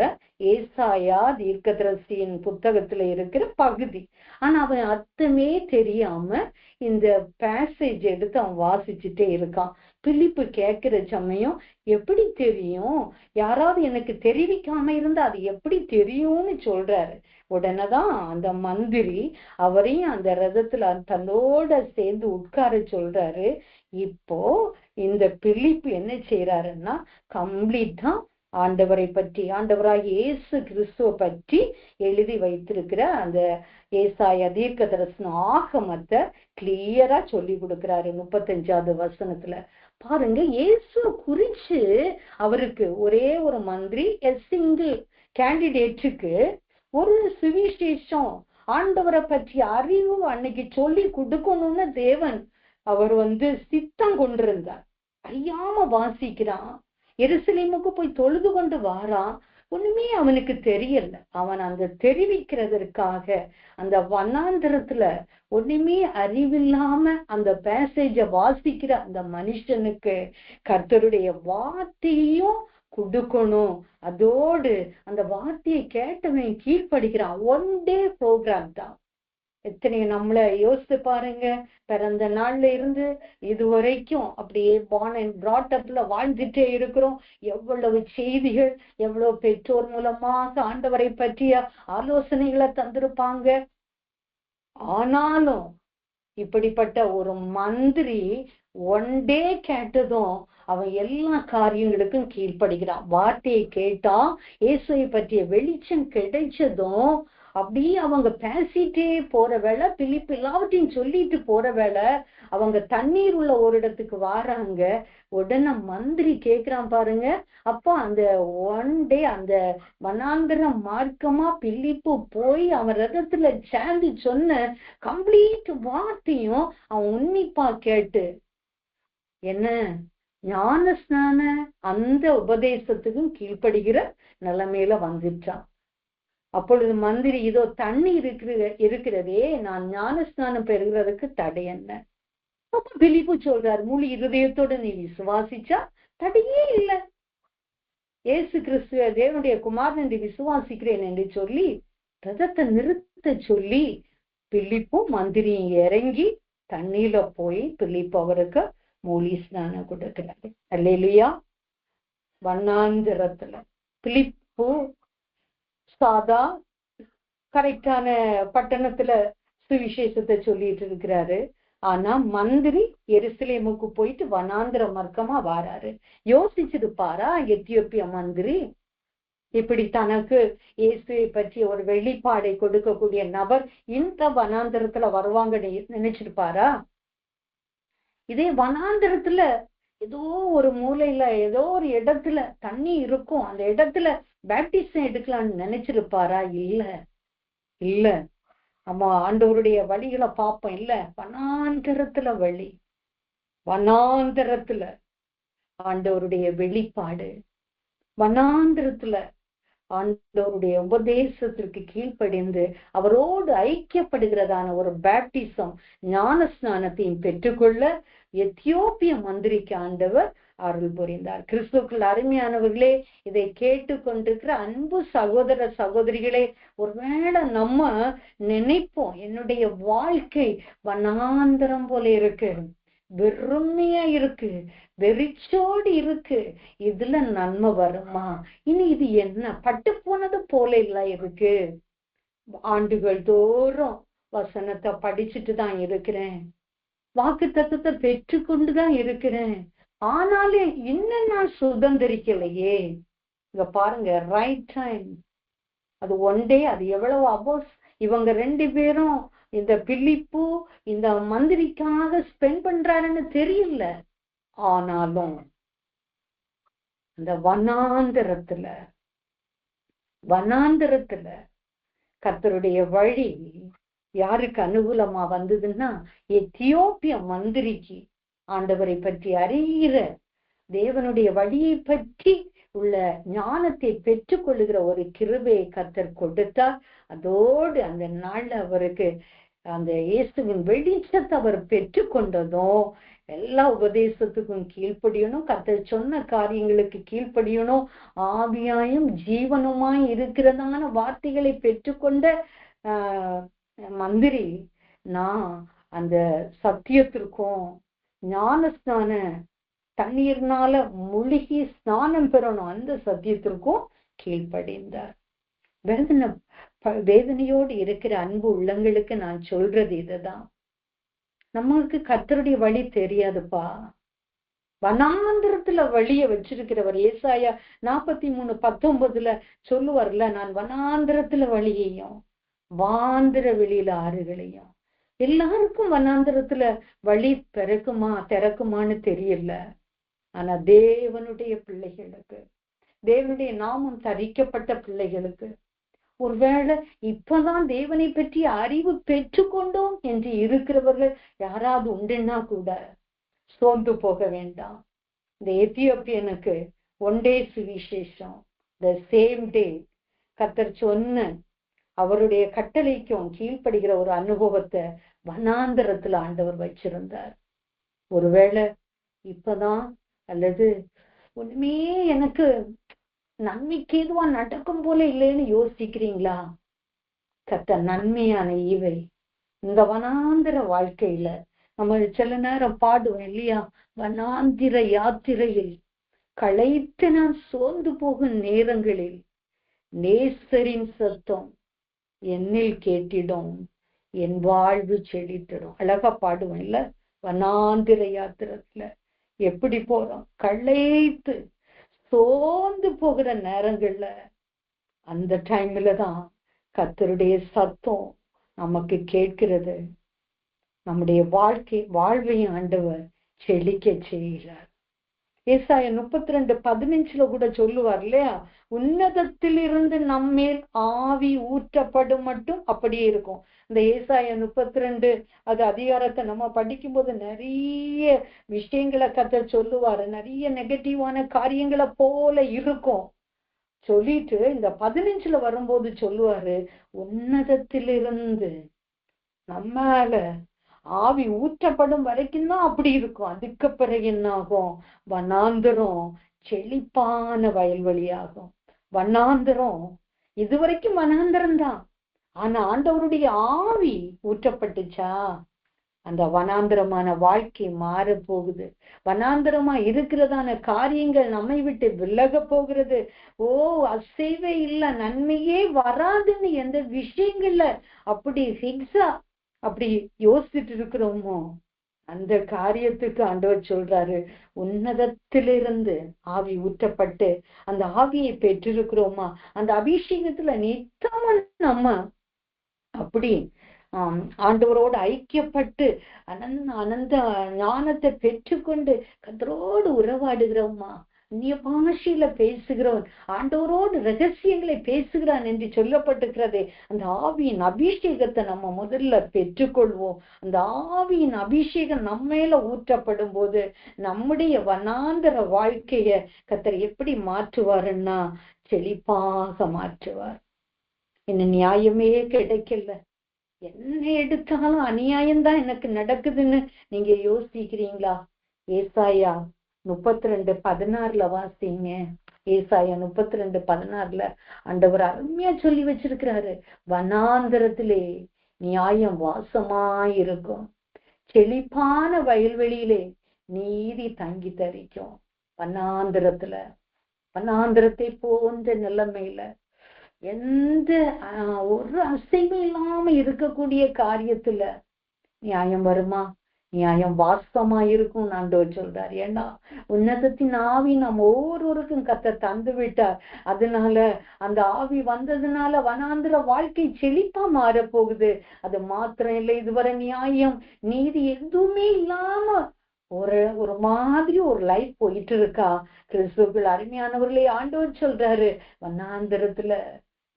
ஏசாயா தீர்க்கதரிசியின் புத்தகத்துல இருக்கிற பகுதி. ஆனா அவன் அர்த்தமே தெரியாம இந்த பேசேஜ் எடுத்து அவன் வாசிச்சுட்டே இருக்கான். பிலிப்பு கேட்கிற சமயம், எப்படி தெரியும்? யாராவது எனக்கு தெரிவிக்காம இருந்தா அது எப்படி தெரியும்னு சொல்றாரு. உடனேதான் அந்த மந்திரி அவரையும் அந்த ரதத்துல தன்னோட சேர்ந்து உட்கார சொல்றாரு. இப்போ இந்த பிலிப்பு என்ன செய்யறாருன்னா, கம்ப்ளீட்டா ஆண்டவரை பற்றி, ஆண்டவராகிய இயேசு கிறிஸ்துவ பற்றி எழுதி வைத்திருக்கிற அந்த ஏசாயா தீர்க்கதரிசன ஆகமத்தை கிளியரா சொல்லி கொடுக்கிறாரு. 35வது வசனத்துல பாருங்க, இயேசு குறிச்சு அவருக்கு ஒரே ஒரு மந்திரி, சிங்கிள் கேண்டிடேட்டுக்கு ஒரு சுவிசேஷம், ஆண்டவரை பற்றி அறிவு அன்னைக்கு சொல்லி கொடுக்கணும்னு தேவன் அவர் சித்தம் கொண்டிருந்தார். அறியாம வாசிக்கிறான், எருசலேமுக்கு போய் தொழுது கொண்டு வாரான், ஒண்ணுமே அவனுக்கு தெரியல. அவன் அந்த தெரிவிக்கிறதற்காக அந்த வனாந்திரத்துல ஒண்ணுமே அறிவில்லாம அந்த பேசேஜ வாசிக்கிற அந்த மனுஷனுக்கு கர்த்தருடைய வார்த்தையும் கொடுக்கணும். அதோடு அந்த வார்த்தையை கேட்டவன் கீழ்ப்படுகிறான். ஒன் டே ப்ரோக்ராம் தான். எத்தனையோ நம்மள யோசித்து பாருங்க, பிறந்த நாள்ல இருந்து இது வரைக்கும் அப்படியே பார்ன் அண்ட் பிராட் அப்ல வாழ்ந்துட்டே இருக்கிறோம். எவ்வளவு செய்திகள், எவ்வளவு பெற்றோர் மூலமாக ஆண்டவரை பற்றிய ஆலோசனைகளை தந்திருப்பாங்க. ஆனாலும் இப்படிப்பட்ட ஒரு மந்திரி ஒன் டே கேட்டதும் அவன் எல்லா காரியங்களுக்கும் கீழ்ப்படுகிறான். வார்த்தையை கேட்டா இயேசுவை பற்றிய வெளிச்சம் கிடைச்சதும் அப்படியே அவங்க பேசிட்டே போற வேலை, பிலிப்பு எல்லாவற்றையும் சொல்லிட்டு போற வேலை. அவங்க தண்ணீர் உள்ள ஒரு இடத்துக்கு வாராங்க. உடனே மந்திரி கேக்குறான் பாருங்க, அப்பா அந்த ஒன் டே அந்த வனாந்திர மார்க்கமா பிலிப்பு போய் அவன் ரதத்துல சேர்ந்து சொன்ன கம்ப்ளீட் வார்த்தையும் அவன் உன்னிப்பா கேட்டு என்ன ஞானஸ்நான அந்த உபதேசத்துக்கும் கீழ்ப்படுகிற நிலைமையில வந்துட்டான். அப்பொழுது மந்திரி, இதோ தண்ணி இருக்கிறதே, நான் ஞானஸ்நானம் பெறுகிறதுக்கு தடை என்ன? அப்ப பிலிப்பு சொல்றாரு, முழு இருதயத்தோட நீ விசுவாசிச்சா தடையே இல்லை. இயேசு கிறிஸ்துவ தேவனுடைய குமாரன் என்று விசுவாசிக்கிறேன் என்று சொல்லி ரதத்தை நிறுத்த சொல்லி பிலிப்பும் மந்திரியும் இறங்கி தண்ணியில போய் பிலிப்பு அவருக்கு மூலி ஸ்நானம் கொடுக்கிறாரு. அல்லேலூயா. வண்ணாந்திரத்துல பிலிப்பு சாதா கரெக்டான பட்டணத்துல சுவிசேஷத்தை சொல்லிட்டு இருக்கிறாரு. ஆனா மந்திரி எருசலேமுக்கு போயிட்டு வனாந்திர மார்க்கமா வாராரு. யோசிச்சிருப்பாரா எத்தியோப்பியா மந்திரி? இப்படி தனக்கு இயேசுவை பற்றி ஒரு வெளிப்பாடை கொடுக்கக்கூடிய நபர் இந்த வனாந்திரத்துல வருவாங்க நினைச்சிருப்பாரா? இதே வனாந்திரத்துல ஏதோ ஒரு மூலையில ஏதோ ஒரு இடத்துல தண்ணி இருக்கும், அந்த இடத்துல பேப்டிசம் எடுக்கலாம்னு நினைச்சிருப்பாரா? இல்ல இல்ல. நம்ம ஆண்டவருடைய வழிகளை பார்ப்போம். இல்ல, வனாந்திரத்துல வழி, வனாந்திரத்துல ஆண்டவருடைய வெளிப்பாடு, வனாந்திரத்துல ஆண்டவருடைய உபதேசத்திற்கு கீழ்ப்படிந்து அவரோடு ஐக்கியப்படுகிறதான ஒரு பேப்டிசம் ஞான ஸ்நானத்தையும் பெற்றுக்கொள்ள எத்தியோப்பிய மந்திரிக்கு ஆண்டவர் அருள் புரிந்தார். கிறிஸ்துவுக்குள் அருமையானவர்களே, இதை கேட்டு கொண்டிருக்கிற அன்பு சகோதர சகோதரிகளே, ஒருவேளை நம்ம நினைப்போம் என்னுடைய வாழ்க்கை வனாந்தரம் போல இருக்கு, வெறுமையா இருக்கு, வெறிச்சோடு இருக்கு, இதுல நன்மை வருமா, இனி இது என்ன பட்டு போனது போல இல்ல இருக்கு. ஆண்டுகள் தோறும் வசனத்தை படிச்சுட்டு தான் இருக்கிறேன், வாக்கு தத்துவத்தை பெற்று கொண்டுதான் இருக்கிறேன், ஆனாலும் இன்னும் நான் சுதந்திரிக்கலையே. இங்க பாருங்க, ரைட் டைம் அது ஒன் டே, அது எவ்வளவு அவர்ஸ் இவங்க 2 பேரும் இந்த பிலிப்பு இந்த மந்திரிக்காக ஸ்பெண்ட் பண்றாருன்னு தெரியல. ஆனாலும் இந்த வனாந்தரத்துல கர்த்தருடைய வழி யாருக்கு அனுகூலமா வந்ததுன்னா, எத்தியோப்பிய மந்திரிக்கு ஆண்டவரை பற்றி அறிகிற தேவனுடைய வழியை பற்றி உள்ள ஞானத்தை பெற்றுக் கொள்ளுகிற ஒரு கிருபையை கர்த்தர் கொடுத்தார். அதோடு அந்த நாள்ல அவருக்கு அந்த இயேசுவின் வெளிச்சத்தை அவர் பெற்றுக்கொண்டதும் எல்லா உபதேசத்துக்கும் கீழ்ப்படியணும், கர்த்தர் சொன்ன காரியங்களுக்கு கீழ்ப்படியணும், ஆவியாயும் ஜீவனுமாய் இருக்கிறதான வார்த்தைகளை பெற்றுக்கொண்ட மந்திரி நான் அந்த சத்தியத்திற்கும் ஞான ஸ்நான தண்ணீர்னால முழுகி ஸ்நானம் பெறணும் அந்த சத்தியத்திற்கும் கீழ்ப்படிந்தார். வேதனையோடு இருக்கிற அன்பு உள்ளங்களுக்கு நான் சொல்றது இதுதான், நம்மளுக்கு கர்த்தருடைய வழி தெரியாதுப்பா. வனாந்திரத்துல வழிய வச்சிருக்கிறவர் ஏசாயா 43:19 சொல்லுவார்ல, நான் வனாந்திரத்துல வழியையும் வாந்திர வெளியில ஆறுகளையும். எல்லாருக்கும் வனாந்திரத்துல வழி திறக்குமான்னு தெரியல. ஆனா தேவனுடைய பிள்ளைகளுக்கு, தேவனுடைய நாமம் தரிக்கப்பட்ட பிள்ளைகளுக்கு, ஒருவேளை இப்பதான் தேவனை பற்றி அறிவு பெற்றுக்கொண்டோம் என்று இருக்கிறவர்கள் யாராவது உண்டுன்னா கூட சோர்ந்து போக வேண்டாம். இந்த எத்தியோப்பியனுக்கு ஒன் டே சுவிசேஷம், த சேம் டே கர்த்தர் சொன்ன அவருடைய கட்டளைக்கும் கீழ்ப்படுகிற ஒரு அனுபவத்தை வனாந்தரத்துல ஆண்டவர் வச்சிருந்தார். ஒருவேளை இப்பதான் அல்லது ஒண்ணுமே எனக்கு நன்மைக்கு எதுவா நடக்கும் போல இல்லைன்னு யோசிக்கிறீங்களா? கர்த்தர் நன்மையான ஈவை இந்த வனாந்திர வாழ்க்கையில நம்ம சில நேரம் பாடுவோம் இல்லையா, வனாந்திர யாத்திரையில் களைத்து நான் சோர்ந்து போகும் நேரங்களில் நேசரின் சத்தம் என்னில் கேட்டிடும், என் வாழ்வு செழித்திடும். அழகா பாடுவோம் இல்ல, வனாந்திர யாத்திரத்துல எப்படி போறோம், களைத்து சோர்ந்து போகிற நேரங்கள்ல அந்த டைம்ல தான் கர்த்தருடைய சத்தம் நமக்கு கேட்கிறது. நம்முடைய வாழ்வையும் ஆண்டவர் செழிக்க செய்கிறார். ஏசாயா 32:15 கூட சொல்லுவார் இல்லையா, உன்னதத்திலிருந்து நம்மேல் ஆவி ஊற்றப்படும் மட்டும் அப்படியே இருக்கும். இந்த ஏசாயா 32 அது அதிகாரத்தை நம்ம படிக்கும் போது நிறைய விஷயங்களை கர்த்தர் சொல்லுவாரு, நிறைய நெகட்டிவான காரியங்களை போல இருக்கும். சொல்லிட்டு இந்த 15 வரும்போது சொல்லுவாரு, உன்னதத்திலிருந்து நம்மால ஆவி ஊற்றப்படும் வரைக்கும் தான் அப்படி இருக்கும். அதுக்கு பிறகு என்ன ஆகும், வனாந்தரம் செழிப்பான வயல்வெளியாகும். வனாந்தரம் இதுவரைக்கும் வனாந்தரம் தான், ஆனா ஆண்டவருடைய ஆவி ஊற்றப்பட்டுச்சா அந்த வனாந்தரமான வாழ்க்கை மாற போகுது. வனாந்தரமா இருக்கிறதான காரியங்கள் நம்மை விட்டு விலக போகிறது. அசைவே இல்ல, நன்மையே வராதுன்னு எந்த விஷயங்கள்ல அப்படி ஃபிக்ஸா அப்படி யோசிச்சுட்டு இருக்கிறோமோ அந்த காரியத்துக்கு ஆண்டவர் சொல்றாரு, உன்னதத்திலிருந்து ஆவி ஊற்றப்பட்டு அந்த ஆவியை பெற்றிருக்கிறோமா, அந்த அபிஷேகத்துல நித்தமும் நம்ம அப்படி ஆண்டவரோடு ஐக்கியப்பட்டு அனந்த ஞானத்தை பெற்றுக்கொண்டு கர்த்தரோடு உறவாடுகிறோமா, அந்நிய பாஷையில பேசுகிறவன் ஆண்டவரோடு ரகசியங்களை பேசுகிறான் என்று சொல்லப்பட்டிருக்கிறதே. அந்த ஆவியின் அபிஷேகத்தை நம்ம முதல்ல பெற்றுக்கொள்வோம். அந்த ஆவியின் அபிஷேகம் நம்ம மேல ஊற்றப்படும் போது நம்முடைய வனாந்தர வாழ்க்கைய கர்த்தர் எப்படி மாற்றுவாருன்னா செழிப்பாக மாற்றுவார். இன்னும் நியாயமே கிடைக்கல, என்ன எடுத்தாலும் அநியாயம்தான் எனக்கு நடக்குதுன்னு நீங்க யோசிக்கிறீங்களா? ஏசாயா 32:16 வாசிங்க. ஏசாயா 32:16 ஆண்டவர் அருமையா சொல்லி வச்சிருக்கிறாரு, வனாந்தரத்திலே நியாயம் வாசமாயிருக்கும், செழிப்பான வயல்வெளியிலே நீதி தங்கி தரிக்கும். வனாந்தரத்தை போன்ற நிலைமையில எந்த ஒரு அசைவும் இல்லாம இருக்கக்கூடிய காரியத்துல நியாயம் வருமா? நியாயம் வாசமா இருக்கும் ஆண்டவர் சொல்றார். ஏன்னா உன்னதத்தின் ஆவி நம்ம ஒவ்வொருவருக்கும் கர்த்தர் தந்து விட்டார். அதனால அந்த ஆவி வந்ததுனால வனாந்திர வாழ்க்கை செழிப்பா மாற போகுது. அது மாத்திரம் இல்லை, இதுவரை நியாயம் நீதி எதுவுமே இல்லாம ஒரு மாதிரி ஒரு லைஃப் போயிட்டு இருக்கா. கிறிஸ்துவுக்குள் அருமையானவர்களே, ஆண்டவர் சொல்றாரு, வனாந்திரத்துல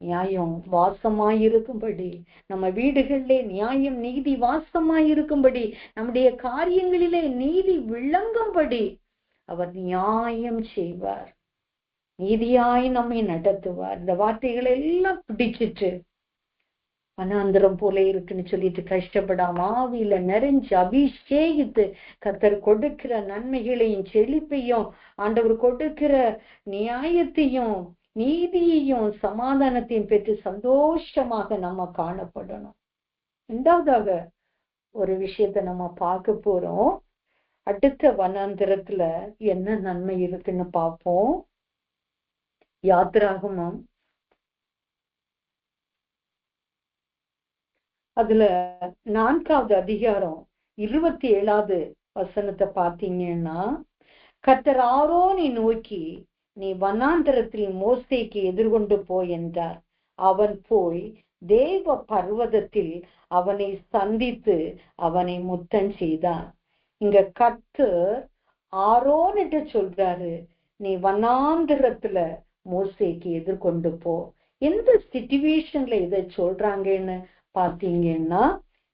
நியாயம் வாசமாயிருக்கும்படி, நம்ம வீடுகளிலே நியாயம் நீதி வாசமாயிருக்கும்படி, நம்முடைய காரியங்களிலே நீதி விளங்கும்படி அவர் நியாயம் செய்வார், நீதியாய் நம்மை நடத்துவார். இந்த வார்த்தைகளை எல்லாம் பிடிச்சிட்டு வனாந்திரம் போல இருக்குன்னு சொல்லிட்டு கஷ்டப்படாம ஆவியில நிறைஞ்சு அபிஷேகித்து கர்த்தர் கொடுக்கிற நன்மைகளையும் செழிப்பையும், ஆண்டவர் கொடுக்கிற நியாயத்தையும் நீதியையும் சமாதானத்தையும் பெற்று சந்தோஷமாக நம்ம காணப்படணும். இரண்டாவதாக ஒரு விஷயத்த நம்ம பார்க்க போறோம். அடுத்த வனாந்திரத்துல என்ன நன்மை இருக்குன்னு பார்ப்போம். யாத்திராகமம் அதுல 4வது அதிகாரம் 27வது வசனத்தை பார்த்தீங்கன்னா, கர்த்தர் ஆரோனை நோக்கி, நீ வனாந்தரத்தில் மோசேக்கு எதிர்கொண்டு போய் என்றார். அவன் போய் தேவ பர்வதத்தில் அவனை சந்தித்து அவனை முத்தம் செய்தான். இங்க கர்த்தர் ஆரோன்ட்டு சொல்றாரு, நீ வனாந்தரத்துல மோசேக்கு எதிர்கொண்டு போ. எந்த சிச்சுவேஷன்ல இதை சொல்றாங்கன்னு பாத்தீங்கன்னா,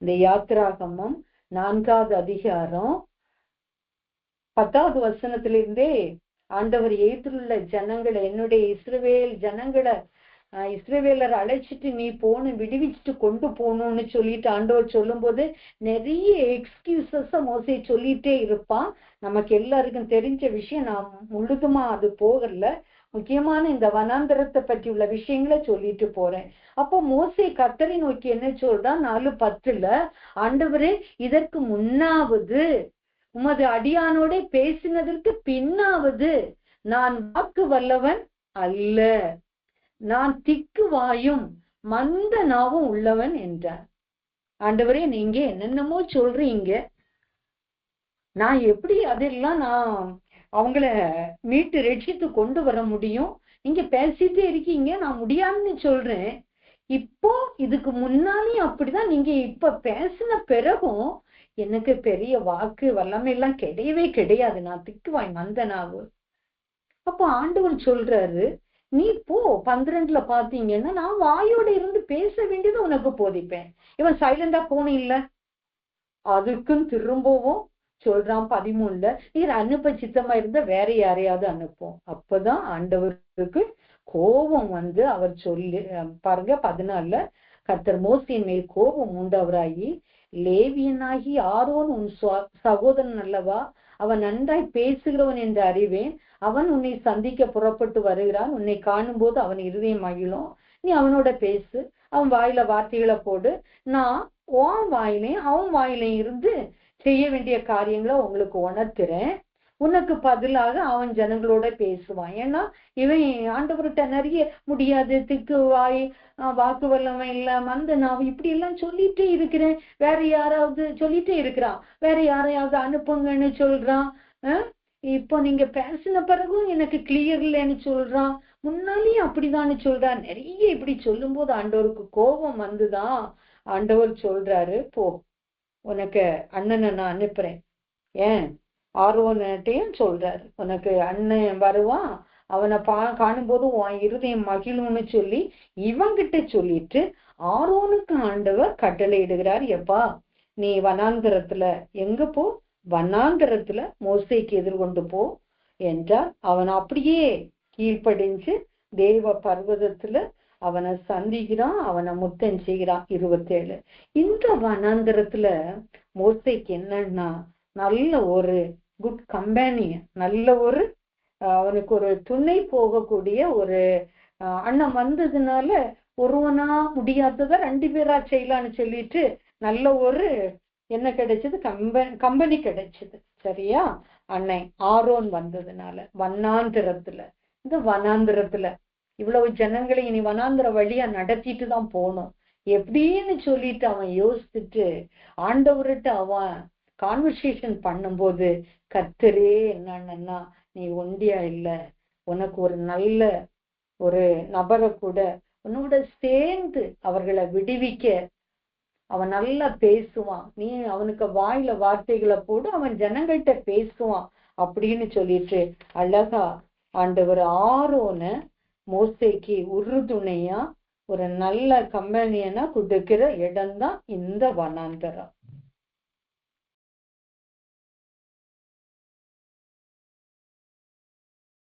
இந்த யாத்திராகமம் 4வது அதிகாரம் 10வது வசனத்திலிருந்தே ஆண்டவர் எய்துள்ள ஜனங்களை, என்னுடைய இஸ்ரவேலர் அழைச்சிட்டு நீ போன விடுவிச்சுட்டு கொண்டு போகணும்னு சொல்லிட்டு ஆண்டவர் சொல்லும் போது நிறைய எக்ஸ்கியூசஸ் மோசே சொல்லிட்டே இருப்பான். நமக்கு எல்லாருக்கும் தெரிஞ்ச விஷயம், நான் முழுதுமா அது போகல, முக்கியமான இந்த வனாந்தரத்தை பற்றி உள்ள விஷயங்களை சொல்லிட்டு போறேன். அப்போ மோசே கர்த்தரை நோக்கி என்ன சொல்றான்? 4:10 ஆண்டவரே, இதற்கு முன்னாவது உமது அடியானோட பேசினதற்கு பின்னாவது நான் வாக்கு வல்லவன் அல்ல, நான் திக்கு வாயும் மந்த நாவும் உள்ளவன் என்றார். ஆண்டவரே, நீங்க என்னென்னமோ சொல்றீங்க, நான் எப்படி அதெல்லாம் நான் அவங்கள மீட்டு ரட்சித்து கொண்டு வர முடியும்? நீங்க பேசிட்டே இருக்கீங்க, நான் முடியாதுன்னு சொல்றேன். இப்போ இதுக்கு முன்னாலே அப்படிதான், நீங்க இப்ப பேசின பிறகும் எனக்கு பெரிய வாக்கு வல்லமை எல்லாம் கிடையவே கிடையாது, நான் திக்குவாய் மந்தனாவு. அப்போ ஆண்டவர் சொல்றாரு, நீ போ. 12ல பாத்தீங்கன்னா, நான் வாயோட இருந்து பேச வேண்டியது உனக்கு போதிப்பேன். இவன் சைலண்டா போன இல்ல, அதுக்கும் திரும்பவும் சொல்றான் 13ல, நீர் அனுப்ப சித்தமா இருந்தா வேற யாரையாவது அனுப்பும். அப்பதான் ஆண்டவருக்கு கோபம் வந்து அவர் சொல்லி பாருங்க 14ல, கர்த்தர் மோசேயின் மேல் கோபம் உண்டவராகி, லேவியனாகி ஆரோன் உன் சகோதரன் அல்லவா, அவன் நன்றாய் பேசுகிறவன் என்று அறிவேன், அவன் உன்னை சந்திக்க புறப்பட்டு வருகிறான், உன்னை காணும் போது அவன் இருதயம் மகிழும், நீ அவனோட பேசு, அவன் வாயில வார்த்தைகளை போடு, நான் உன் வாயிலையும் அவன் வாயிலையும் இருந்து செய்ய வேண்டிய காரியங்களை உங்களுக்கு உணர்த்துறேன், உனக்கு பதிலாக அவன் ஜனங்களோட பேசுவான். ஏன்னா இவன் ஆண்டவர்கிட்ட நிறைய முடியாது, திக்கு வாய், வாக்கு வல்லமை இல்ல, மந்த நாவு, இப்படி எல்லாம் சொல்லிட்டே இருக்கிறேன், வேற யாராவது சொல்லிட்டே இருக்கிறான், வேற யாரையாவது அனுப்புங்கன்னு சொல்றான். இப்போ நீங்க பேசின பிறகும் எனக்கு கிளியர் இல்லைன்னு சொல்றான், முன்னாலேயும் அப்படிதான்னு சொல்றான். நிறைய இப்படி சொல்லும் போது ஆண்டவருக்கு கோபம் வந்துதான் ஆண்டவர் சொல்றாரு, போ, உனக்கு அண்ணனை நான் அனுப்புறேன். ஏன் ஆர்வன்ட்டையும் சொல்றாரு, உனக்கு அண்ணன் வருவான், அவனை காணும் போது உன் இருதயம் மகிழும்னு சொல்லி இவங்கிட்ட சொல்லிட்டு ஆரோனுக்கு ஆண்டவர் கட்டளை இடுகிறார், எப்பா நீ வனாந்தரத்துல எங்க போ, வனாந்தரத்துல மோசேக்கு எதிர்கொண்டு போ என்றார். அவன் அப்படியே கீழ்ப்படிஞ்சு தேவ பர்வதத்துல அவனை சந்திக்கிறான், அவனை முத்தம் செய்கிறான். 27. இந்த வனாந்திரத்துல மோசேக்கு என்னன்னா நல்ல ஒரு குட் கம்பேனியன், நல்ல ஒரு அவனுக்கு ஒரு துணை போகக்கூடிய ஒரு அண்ணன் வந்ததுனால ஒருவனா முடியாததை 2 பேரா செய்யலான்னு சொல்லிட்டு நல்ல ஒரு என்ன கிடைச்சது, கம்பெனி கிடைச்சது. சரியா? அன்னை ஆரோன் வந்ததுனால வனாந்திரத்துல, இந்த வனாந்திரத்துல இவ்வளவு ஜனங்களை இனி வனாந்திர வழியா நடத்திட்டு தான் போகணும் எப்படின்னு சொல்லிட்டு அவன் யோசிச்சுட்டு ஆண்டவர்கிட்ட அவன் கான்வர்சேஷன் பண்ணும்போது கர்த்தரே என்னன்னா, நீ ஒண்டியா இல்ல, உனக்கு ஒரு நல்ல ஒரு நபரை கூட உன்னோட சேர்ந்து அவர்களை விடுவிக்க அவன் நல்லா பேசுவான், நீ அவனுக்கு வாயில வார்த்தைகளை போடு, அவன் ஜனங்கள்கிட்ட பேசுவான் அப்படின்னு சொல்லிட்டு அழகா ஆண்டவர் ஆரோன மோசேக்கு உறுதுணையா ஒரு நல்ல கம்பெனியனா கொடுக்கிற இடம்தான் இந்த வனாந்தரம்.